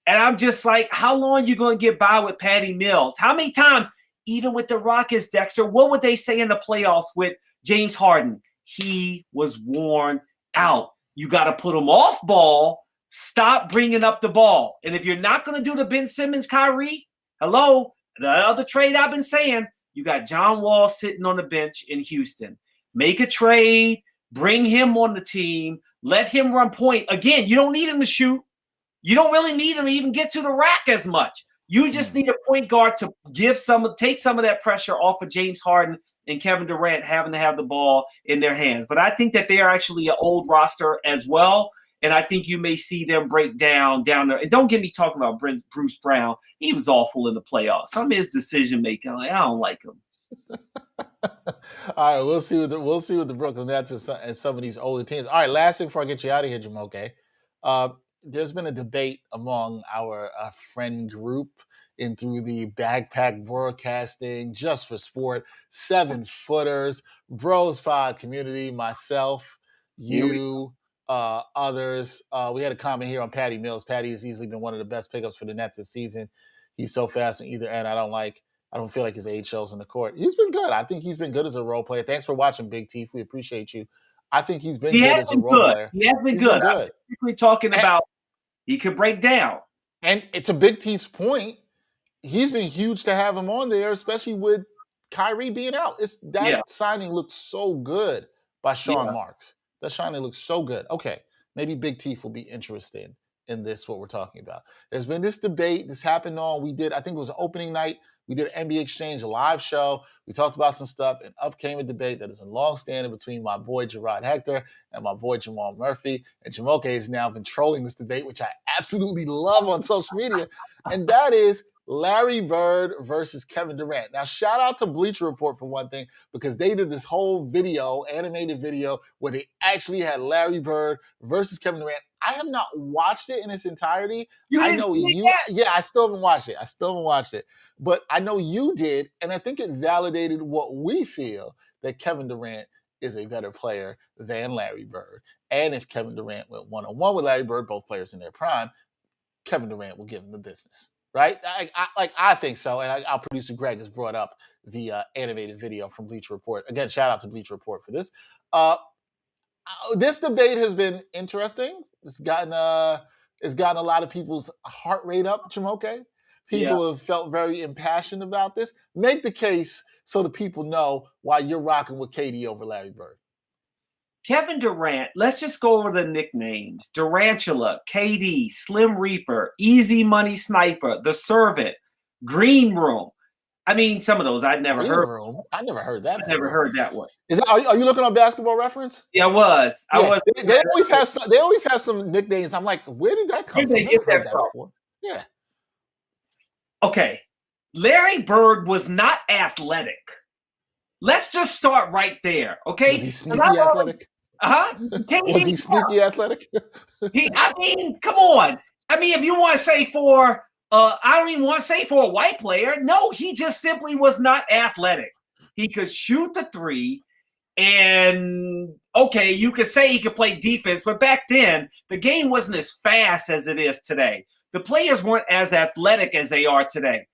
and I'm just like, how long are you going to get by with Patty Mills? How many times, even with the Rockets, Dexter, what would they say in the playoffs with James Harden? He was worn out. You got to put him off ball. Stop bringing up the ball. And if you're not going to do the Ben Simmons, Kyrie, the other trade I've been saying, you got John Wall sitting on the bench in Houston. Make a trade, bring him on the team, let him run point. Again, you don't need him to shoot. You don't really need him to even get to the rack as much. You just need a point guard to take some of that pressure off of James Harden and Kevin Durant having to have the ball in their hands. But I think that they are actually an old roster as well. And I think you may see them break down there. And don't get me talking about Bruce Brown. He was awful in the playoffs. Some of his decision making, I don't like him. All right, we'll see what the Brooklyn Nets and some of these older teams. All right, last thing before I get you out of here, Jumoke. there's been a debate among our friend group and through the Backpack Broadcasting, Just for Sport, 7-footers, Bros Pod community, myself, you, others. We had a comment here on Patty Mills. Patty has easily been one of the best pickups for the Nets this season. He's so fast on either end. I don't feel like his age shows in the court. He's been good. I think he's been good as a role player. Thanks for watching, Big Teeth. We appreciate you. I think he's been good as a role player. He has been good. I'm particularly talking about he could break down. And it's a Big Teeth's point. He's been huge to have him on there, especially with Kyrie being out. Signing looks so good by Sean Marks. That signing looks so good. Okay, maybe Big Teeth will be interested in this, what we're talking about. There's been this debate. This happened I think it was opening night. We did an NBA Exchange, a live show. We talked about some stuff, and up came a debate that has been long-standing between my boy Gerard Hector and my boy Jamal Murphy. And Jumoke has now been trolling this debate, which I absolutely love on social media, and that is Larry Bird versus Kevin Durant. Now, shout out to Bleacher Report for one thing, because they did this whole animated video, where they actually had Larry Bird versus Kevin Durant. I have not watched it in its entirety. I still haven't watched it. But I know you did, and I think it validated what we feel, that Kevin Durant is a better player than Larry Bird. And if Kevin Durant went one-on-one with Larry Bird, both players in their prime, Kevin Durant will give him the business. Right? I think so. And our producer Greg has brought up the animated video from Bleacher Report. Again, shout out to Bleacher Report for this. This debate has been interesting. It's gotten a lot of people's heart rate up, Jumoke. People have felt very impassioned about this. Make the case so the people know why you're rocking with KD over Larry Bird. Kevin Durant, let's just go over the nicknames. Durantula, KD, Slim Reaper, Easy Money Sniper, The Servant, Green Room. I mean, some of those I'd never heard. I never heard that. I never heard that one. Are you looking on Basketball Reference? Yeah, I was. They always have some nicknames. I'm like, where did that come from? Where did they get that from? Before. Yeah. Okay. Larry Bird was not athletic. Let's just start right there. Okay. Was he sneaky athletic? Was he sneaky athletic? Come on. I mean, if you want to say I don't even want to say for a white player. No, he just simply was not athletic. He could shoot the three, and okay, you could say he could play defense, but back then, the game wasn't as fast as it is today. The players weren't as athletic as they are today.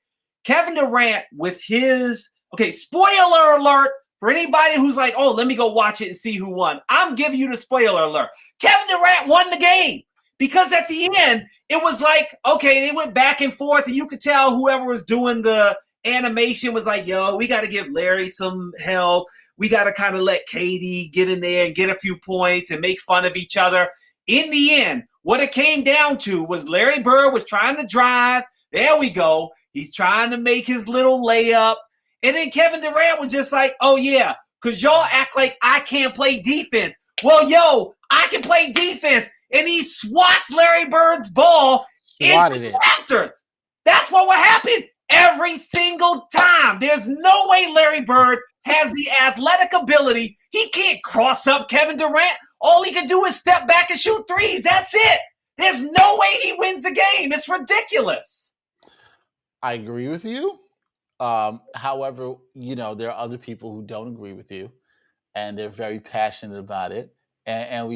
Kevin Durant with his, spoiler alert for anybody who's like, oh, let me go watch it and see who won. I'm giving you the spoiler alert. Kevin Durant won the game. Because at the end, it was like, okay, they went back and forth, and you could tell whoever was doing the animation was like, yo, we got to give Larry some help. We got to kind of let KD get in there and get a few points and make fun of each other. In the end, what it came down to was Larry Bird was trying to drive. There we go. He's trying to make his little layup. And then Kevin Durant was just like, oh, yeah, because y'all act like I can't play defense. Well, yo, I can play defense. And he swats Larry Bird's ball into the rafters. That's what would happen every single time. There's no way Larry Bird has the athletic ability. He can't cross up Kevin Durant. All he can do is step back and shoot threes. That's it. There's no way he wins the game. It's ridiculous. I agree with you. However, there are other people who don't agree with you, and they're very passionate about it. And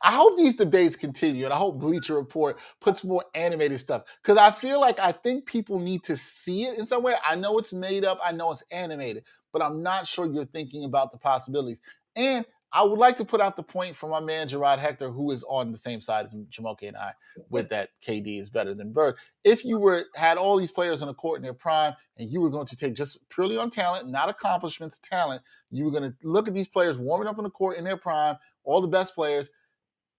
I hope these debates continue, and I hope Bleacher Report puts more animated stuff, because I think people need to see it in some way. I know it's made up, I know it's animated, but I'm not sure you're thinking about the possibilities. And I would like to put out the point for my man Gerard Hector, who is on the same side as Jumoke and I, with that KD is better than Bird. If you had all these players on the court in their prime, and you were going to take just purely on talent, not accomplishments, talent, you were going to look at these players warming up on the court in their prime, all the best players,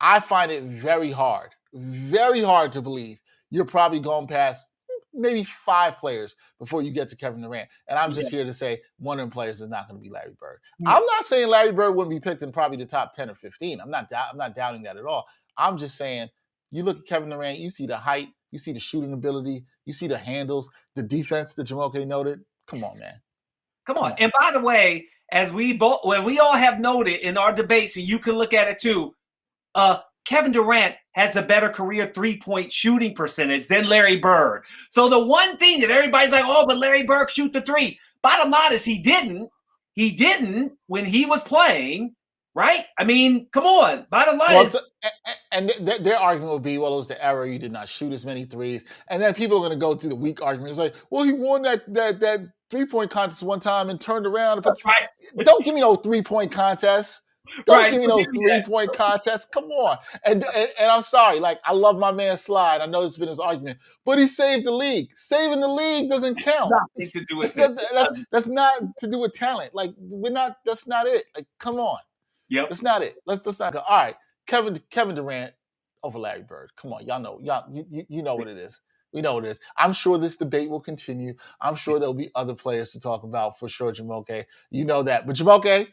I find it very hard to believe you're probably going past maybe 5 players before you get to Kevin Durant. And I'm just here to say one of them players is not going to be Larry Bird. I'm not saying Larry Bird wouldn't be picked in probably the top 10 or 15. I'm not doubting that at all. I'm just saying, you look at Kevin Durant, you see the height, you see the shooting ability, you see the handles, the defense that Jumoke noted. Come on, man. Come on. And by the way, when we all have noted in our debates, and you can look at it too, Kevin Durant has a better career three-point shooting percentage than Larry Bird. So the one thing that everybody's like, oh, but Larry Bird shoot the three. Bottom line is he didn't. He didn't when he was playing, right? I mean, come on. Bottom line is. Their argument would be, well, it was the era. You did not shoot as many threes. And then people are going to go to the weak argument. It's like, well, he won that three-point contest one time and turned around. Right. Don't give me no three-point contest. Don't give me no three-point contest. Come on. And I'm sorry. Like, I love my man Slide. I know it's been his argument. But he saved the league. Saving the league doesn't count. Nothing to do with that's not to do with talent. Like, that's not it. Like, come on. Yep. That's not it. Let's not go. All right. Kevin Durant over Larry Bird. Come on. Y'all know. You know what it is. We know what it is. I'm sure this debate will continue. I'm sure there'll be other players to talk about for sure, Jumoke. You know that. But Jumoke,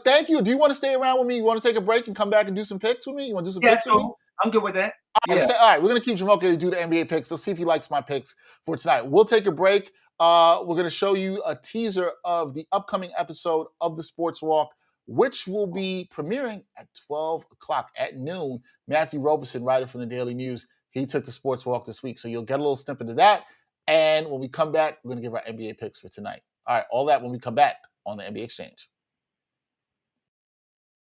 thank you. Do you want to stay around with me? You want to take a break and come back and do some picks with me? You want to do some picks with me? I'm good with that. All right, we're going to keep Jumoke to do the NBA picks. Let's see if he likes my picks for tonight. We'll take a break. We're going to show you a teaser of the upcoming episode of the Sports Walk, which will be premiering at 12 o'clock at noon. Matthew Robeson, writer from the Daily News, he took the Sports Walk this week. So you'll get a little snippet of that. And when we come back, we're going to give our NBA picks for tonight. All right, all that when we come back on the NBA Exchange.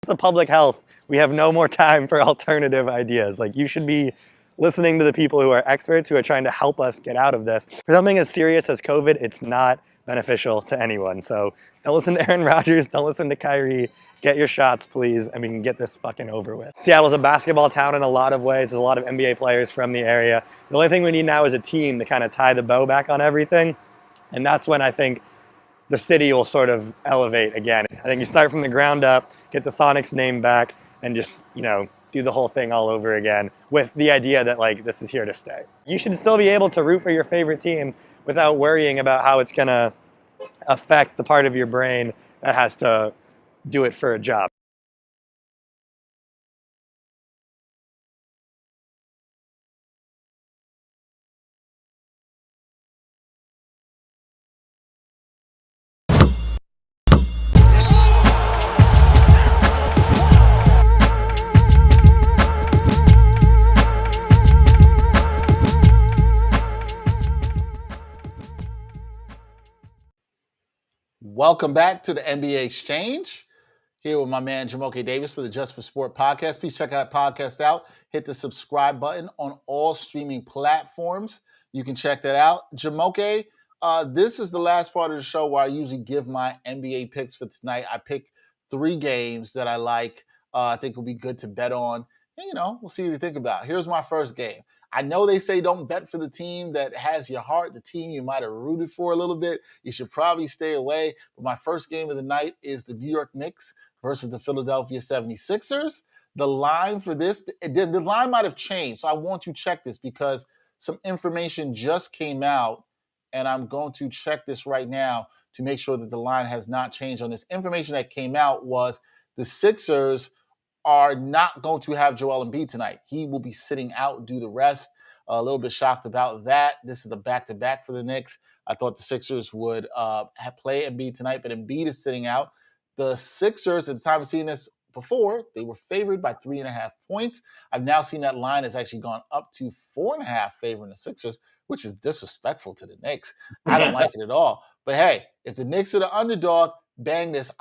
The public health, we have no more time for alternative ideas. Like, you should be listening to the people who are experts who are trying to help us get out of this. For something as serious as COVID, it's not beneficial to anyone. So don't listen to Aaron Rodgers, don't listen to Kyrie. Get your shots, please, and we can get this fucking over with. Seattle's a basketball town in a lot of ways. There's a lot of NBA players from the area. The only thing we need now is a team to kind of tie the bow back on everything. And that's when I think the city will sort of elevate again. I think you start from the ground up, get the Sonics name back, and just, do the whole thing all over again with the idea that, like, this is here to stay. You should still be able to root for your favorite team without worrying about how it's gonna affect the part of your brain that has to do it for a job. Welcome back to the NBA Exchange. Here with my man Jumoke Davis for the Just for Sport podcast. Please check that podcast out. Hit the subscribe button on all streaming platforms. You can check that out. Jumoke, this is the last part of the show where I usually give my NBA picks for tonight. I pick 3 games that I like, I think will be good to bet on. And, we'll see what you think about. Here's my first game. I know they say don't bet for the team that has your heart, the team you might have rooted for a little bit. You should probably stay away. But my first game of the night is the New York Knicks versus the Philadelphia 76ers. The line for this, the line might have changed. So I want to check this because some information just came out, and I'm going to check this right now to make sure that the line has not changed on this. Information that came out was the Sixers are not going to have Joel Embiid tonight. He will be sitting out due to rest. A little bit shocked about that. This is a back-to-back for the Knicks. I thought the Sixers would play Embiid tonight, but Embiid is sitting out. The Sixers, at the time of seeing this before, they were favored by 3.5 points. I've now seen that line has actually gone up to 4.5 favoring the Sixers, which is disrespectful to the Knicks. I don't like it at all. But hey, if the Knicks are the underdog, bang this.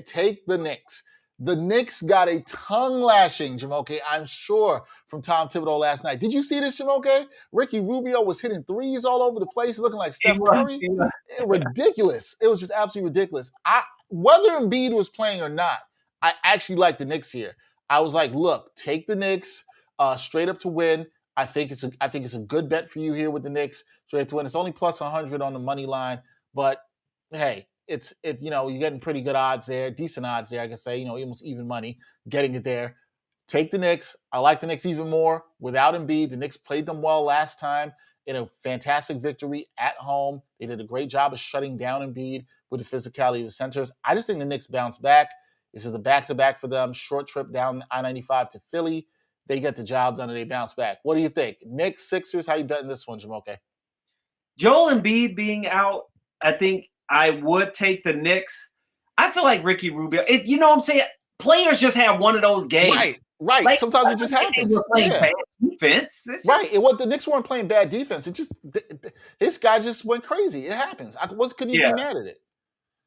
Take the Knicks. The Knicks got a tongue lashing, Jumoke, I'm sure, from Tom Thibodeau last night. Did you see this, Jumoke? Ricky Rubio was hitting threes all over the place, looking like Steph Curry. Ridiculous. It was just absolutely ridiculous. Whether Embiid was playing or not, I actually like the Knicks here. I was like, look, take the Knicks straight up to win. I think it's a good bet for you here with the Knicks straight up to win. It's only plus 100 on the money line, but hey, you're getting pretty good odds there, decent odds there, I can say, almost even money, getting it there. Take the Knicks. I like the Knicks even more. Without Embiid, the Knicks played them well last time in a fantastic victory at home. They did a great job of shutting down Embiid with the physicality of the centers. I just think the Knicks bounce back. This is a back-to-back for them, short trip down I-95 to Philly. They get the job done and they bounce back. What do you think? Knicks, Sixers, how you betting this one, Jumoke? Joel Embiid being out, I think I would take the Knicks. I feel like Ricky Rubio, you know what I'm saying? Players just have one of those games. Right. Right. Like, Sometimes it just they happens. were playing Yeah. bad defense. It's Right. just, It was the Knicks weren't playing bad defense. It just this guy just went crazy. It happens. Couldn't even Yeah. be mad at it.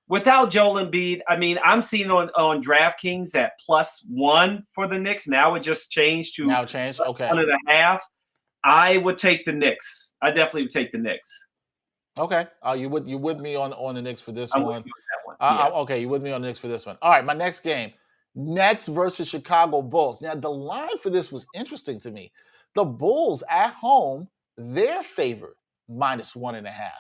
without Joel Embiid, I mean, I'm seeing on DraftKings at +1 for the Knicks. Now it just changed to Now it changed. Okay. 1.5. I would take the Knicks. I definitely would take the Knicks. Okay. You with me on the Knicks for this I'm one? with you on that one. Yeah. Okay, you with me on the Knicks for this one? All right, my next game, Nets versus Chicago Bulls. Now the line for this was interesting to me. The Bulls at home, they're favored -1.5.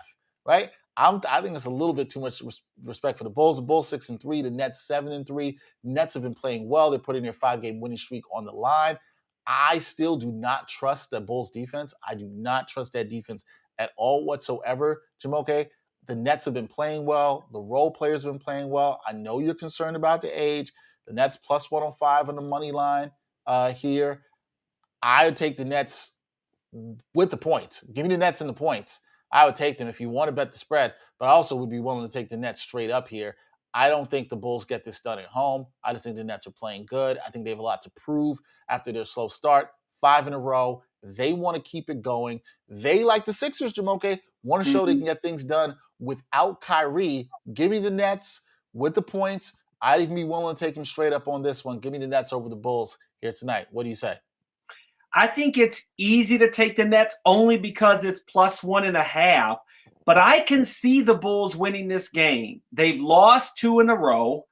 Right? I think it's a little bit too much respect for the Bulls. The Bulls 6-3, the Nets 7-3. Nets have been playing well. They're putting their 5-game winning streak on the line. I still do not trust the Bulls defense. I do not trust that defense at all whatsoever, Jumoke. The Nets have been playing well. The role players have been playing well. I know you're concerned about the age. The Nets +105 on the money line here. I would take the Nets with the points. Give me the Nets and the points. I would take them if you want to bet the spread, but I also would be willing to take the Nets straight up here. I don't think the Bulls get this done at home. I just think the Nets are playing good. I think they have a lot to prove after their slow start. 5 in a row. They want to keep it going. They, like the Sixers, Jumoke, want to show they can get things done without Kyrie. Give me the Nets with the points. I'd even be willing to take them straight up on this one. Give me the Nets over the Bulls here tonight. What do you say? I think it's easy to take the Nets only because it's +1.5. But I can see the Bulls winning this game. They've lost 2 in a row.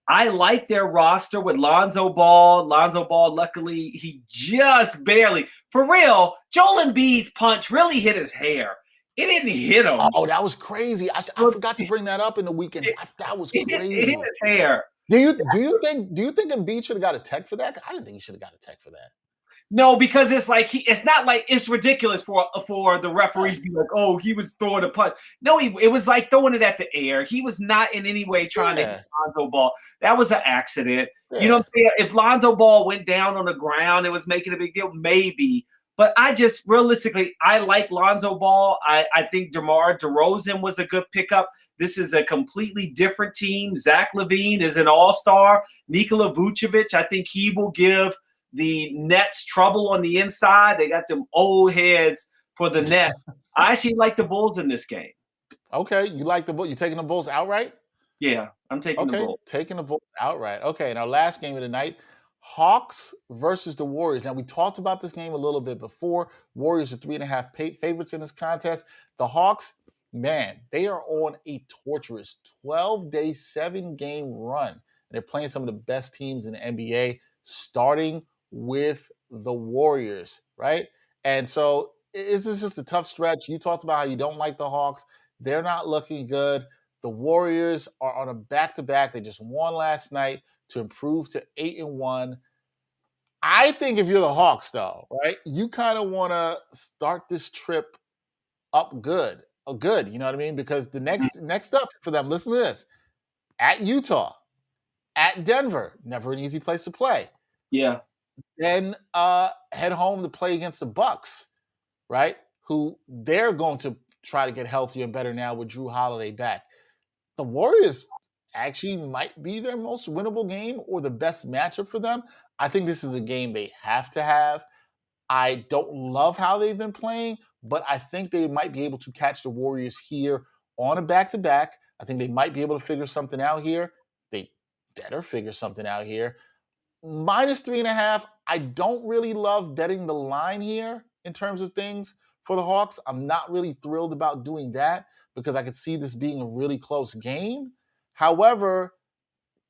I like their roster with Lonzo Ball. Lonzo Ball, luckily, he just barely. For real, Joel Embiid's punch really hit his hair. It didn't hit him. Oh, that was crazy. I forgot to bring that up in the weekend. That was crazy. It hit his hair. Do you think Embiid should have got a tech for that? I didn't think he should have got a tech for that. No, because it's like it's not like it's ridiculous for the referees to be like, oh, he was throwing a punch. No, it was like throwing it at the air. He was not in any way trying to hit Lonzo Ball. That was an accident. Yeah. You know what I'm saying? If Lonzo Ball went down on the ground and was making a big deal, maybe. But I just realistically, I like Lonzo Ball. I think DeMar DeRozan was a good pickup. This is a completely different team. Zach LaVine is an all-star. Nikola Vucevic, I think he will give the Nets trouble on the inside. They got them old heads for the Nets. I actually like the Bulls in this game. Okay, you like the Bulls? You taking the Bulls outright? Yeah, I'm taking the Bulls. Taking the Bulls outright. Okay, and our last game of the night, Hawks versus the Warriors. Now, we talked about this game a little bit before. Warriors are 3.5 favorites in this contest. The Hawks, man, they are on a torturous 12-day, 7-game run. And they're playing some of the best teams in the NBA, starting with the Warriors, right? And so this is just a tough stretch. You talked about how you don't like the Hawks. They're not looking good. The Warriors are on a back-to-back. They just won last night to improve to 8-1. I think if you're the Hawks, though, right, you kind of want to start this trip up good. You know what I mean? Because the next up for them, listen to this, at Utah, at Denver, never an easy place to play. Yeah. Then head home to play against the Bucks, right? Who they're going to try to get healthier and better now with Drew Holiday back. The Warriors actually might be their most winnable game or the best matchup for them. I think this is a game they have to have. I don't love how they've been playing, but I think they might be able to catch the Warriors here on a back-to-back. I think they might be able to figure something out here. They better figure something out here. -3.5, I don't really love betting the line here in terms of things for the Hawks. I'm not really thrilled about doing that because I could see this being a really close game. However,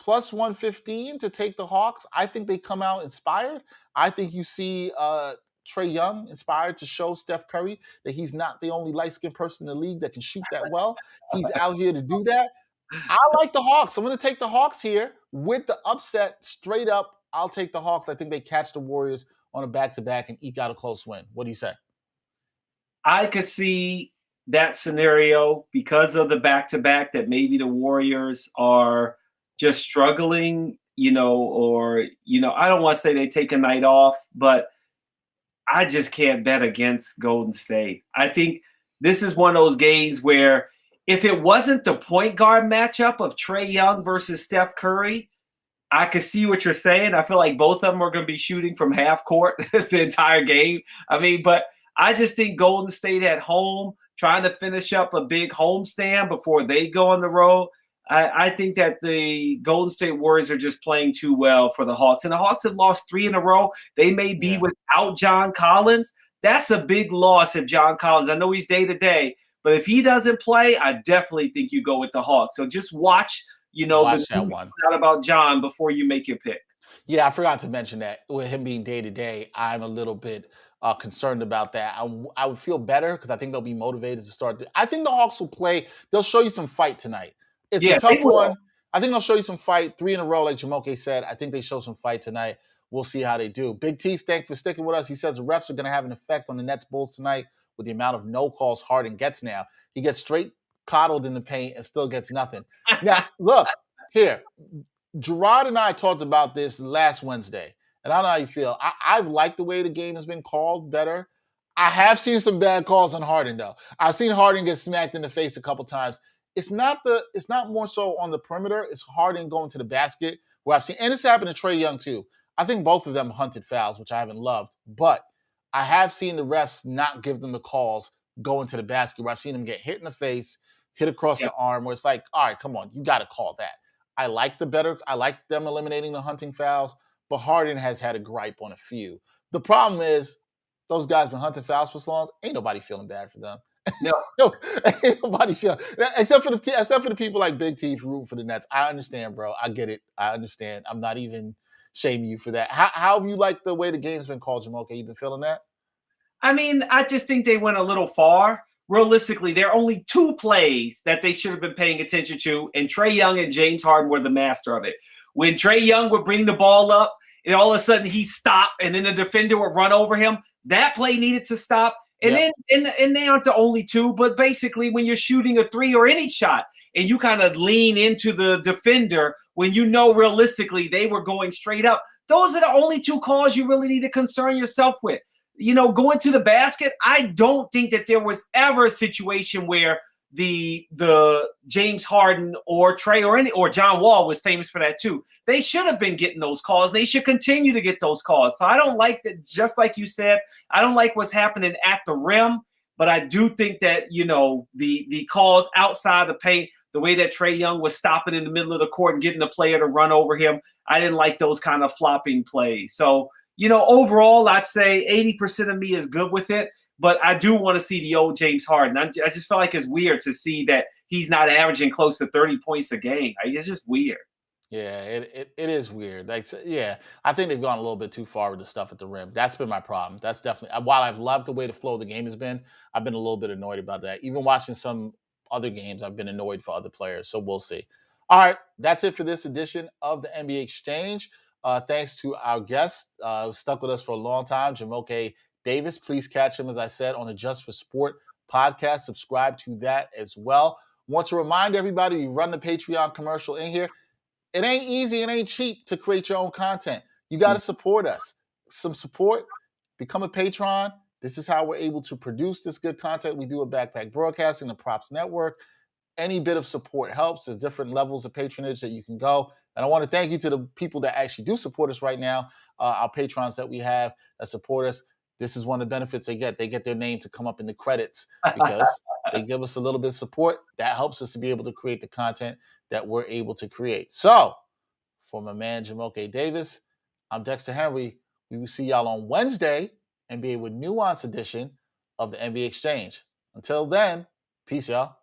+115 to take the Hawks, I think they come out inspired. I think you see Trae Young inspired to show Steph Curry that he's not the only light-skinned person in the league that can shoot that well. He's out here to do that. I like the Hawks. I'm going to take the Hawks here with the upset straight up. I'll take the Hawks. I think they catch the Warriors on a back-to-back and eke out a close win. What do you say? I could see that scenario because of the back-to-back that maybe the Warriors are just struggling, or, I don't want to say they take a night off, but I just can't bet against Golden State. I think this is one of those games where if it wasn't the point guard matchup of Trae Young versus Steph Curry, I can see what you're saying. I feel like both of them are going to be shooting from half court the entire game. I mean, but I just think Golden State at home, trying to finish up a big homestand before they go on the road. I think that the Golden State Warriors are just playing too well for the Hawks. And the Hawks have lost 3 in a row. They may be without John Collins. That's a big loss if John Collins. I know he's day-to-day, but if he doesn't play, I definitely think you go with the Hawks. So just watch, watch that one. Not about John before you make your pick. Yeah, I forgot to mention that with him being day-to-day, I'm a little bit concerned about that. I would feel better because I think they'll be motivated to start. I think the Hawks will play. They'll show you some fight tonight. It's a tough one. I think they'll show you some fight. 3 in a row, like Jumoke said. I think they show some fight tonight. We'll see how they do. Big Teeth, thanks for sticking with us. He says the refs are going to have an effect on the Nets Bulls tonight with the amount of no calls Harden gets now. He gets straight coddled in the paint and still gets nothing. Now, look, here. Gerard and I talked about this last Wednesday, and I don't know how you feel. I've liked the way the game has been called better. I have seen some bad calls on Harden, though. I've seen Harden get smacked in the face a couple times. It's not more so on the perimeter. It's Harden going to the basket where I've seen, and it's happened to Trae Young too. I think both of them hunted fouls, which I haven't loved, but I have seen the refs not give them the calls going to the basket where I've seen them get hit in the face, hit across the arm, where it's like, all right, come on, you got to call that. I like them eliminating the hunting fouls, but Harden has had a gripe on a few. The problem is those guys been hunting fouls for so long, ain't nobody feeling bad for them. No, ain't nobody feel except for the people like Big T rooting for the Nets. I understand, bro. I get it. I understand. I'm not even shaming you for that. How have you liked the way the game's been called, Jumoke? You been feeling that? I mean, I just think they went a little far. Realistically, there are only 2 plays that they should have been paying attention to, and Trae Young and James Harden were the master of it. When Trae Young would bring the ball up, and all of a sudden he stopped, and then the defender would run over him, that play needed to stop. And then and they aren't the only 2, but basically when you're shooting a 3 or any shot and you kind of lean into the defender when you know realistically they were going straight up, those are the only 2 calls you really need to concern yourself with. You know, going to the basket, I don't think that there was ever a situation where the James Harden or Trae or John Wall was famous for that too. They should have been getting those calls. They should continue to get those calls. So I don't like that. Just like you said, I don't like what's happening at the rim, but I do think that, you know, the calls outside the paint, the way that Trae Young was stopping in the middle of the court and getting the player to run over him, I didn't like those kind of flopping plays. So, you know, overall, I'd say 80% of me is good with it. But I do want to see the old James Harden. I just feel like it's weird to see that he's not averaging close to 30 points a game. It's just weird. Yeah, it is weird. Like, yeah, I think they've gone a little bit too far with the stuff at the rim. That's been my problem. That's definitely, while I've loved the way the flow of the game has been, I've been a little bit annoyed about that. Even watching some other games, I've been annoyed for other players. So we'll see. All right, that's it for this edition of the NBA Exchange. Thanks to our guest who stuck with us for a long time, Jumoke Davis. Please catch him, as I said, on the Just for Sport podcast. Subscribe to that as well. Want to remind everybody, we run the Patreon commercial in here. It ain't easy, it ain't cheap to create your own content. You got to support us. Some support, become a patron. This is how we're able to produce this good content we do at Backpack Broadcasting, the Props Network. Any bit of support helps. There's different levels of patronage that you can go. And I want to thank you to the people that actually do support us right now, our patrons that we have that support us. This is one of the benefits they get. They get their name to come up in the credits because they give us a little bit of support. That helps us to be able to create the content that we're able to create. So, for my man Jumoke Davis, I'm Dexter Henry. We will see y'all on Wednesday, NBA with Nuance edition of the NBA Exchange. Until then, peace, y'all.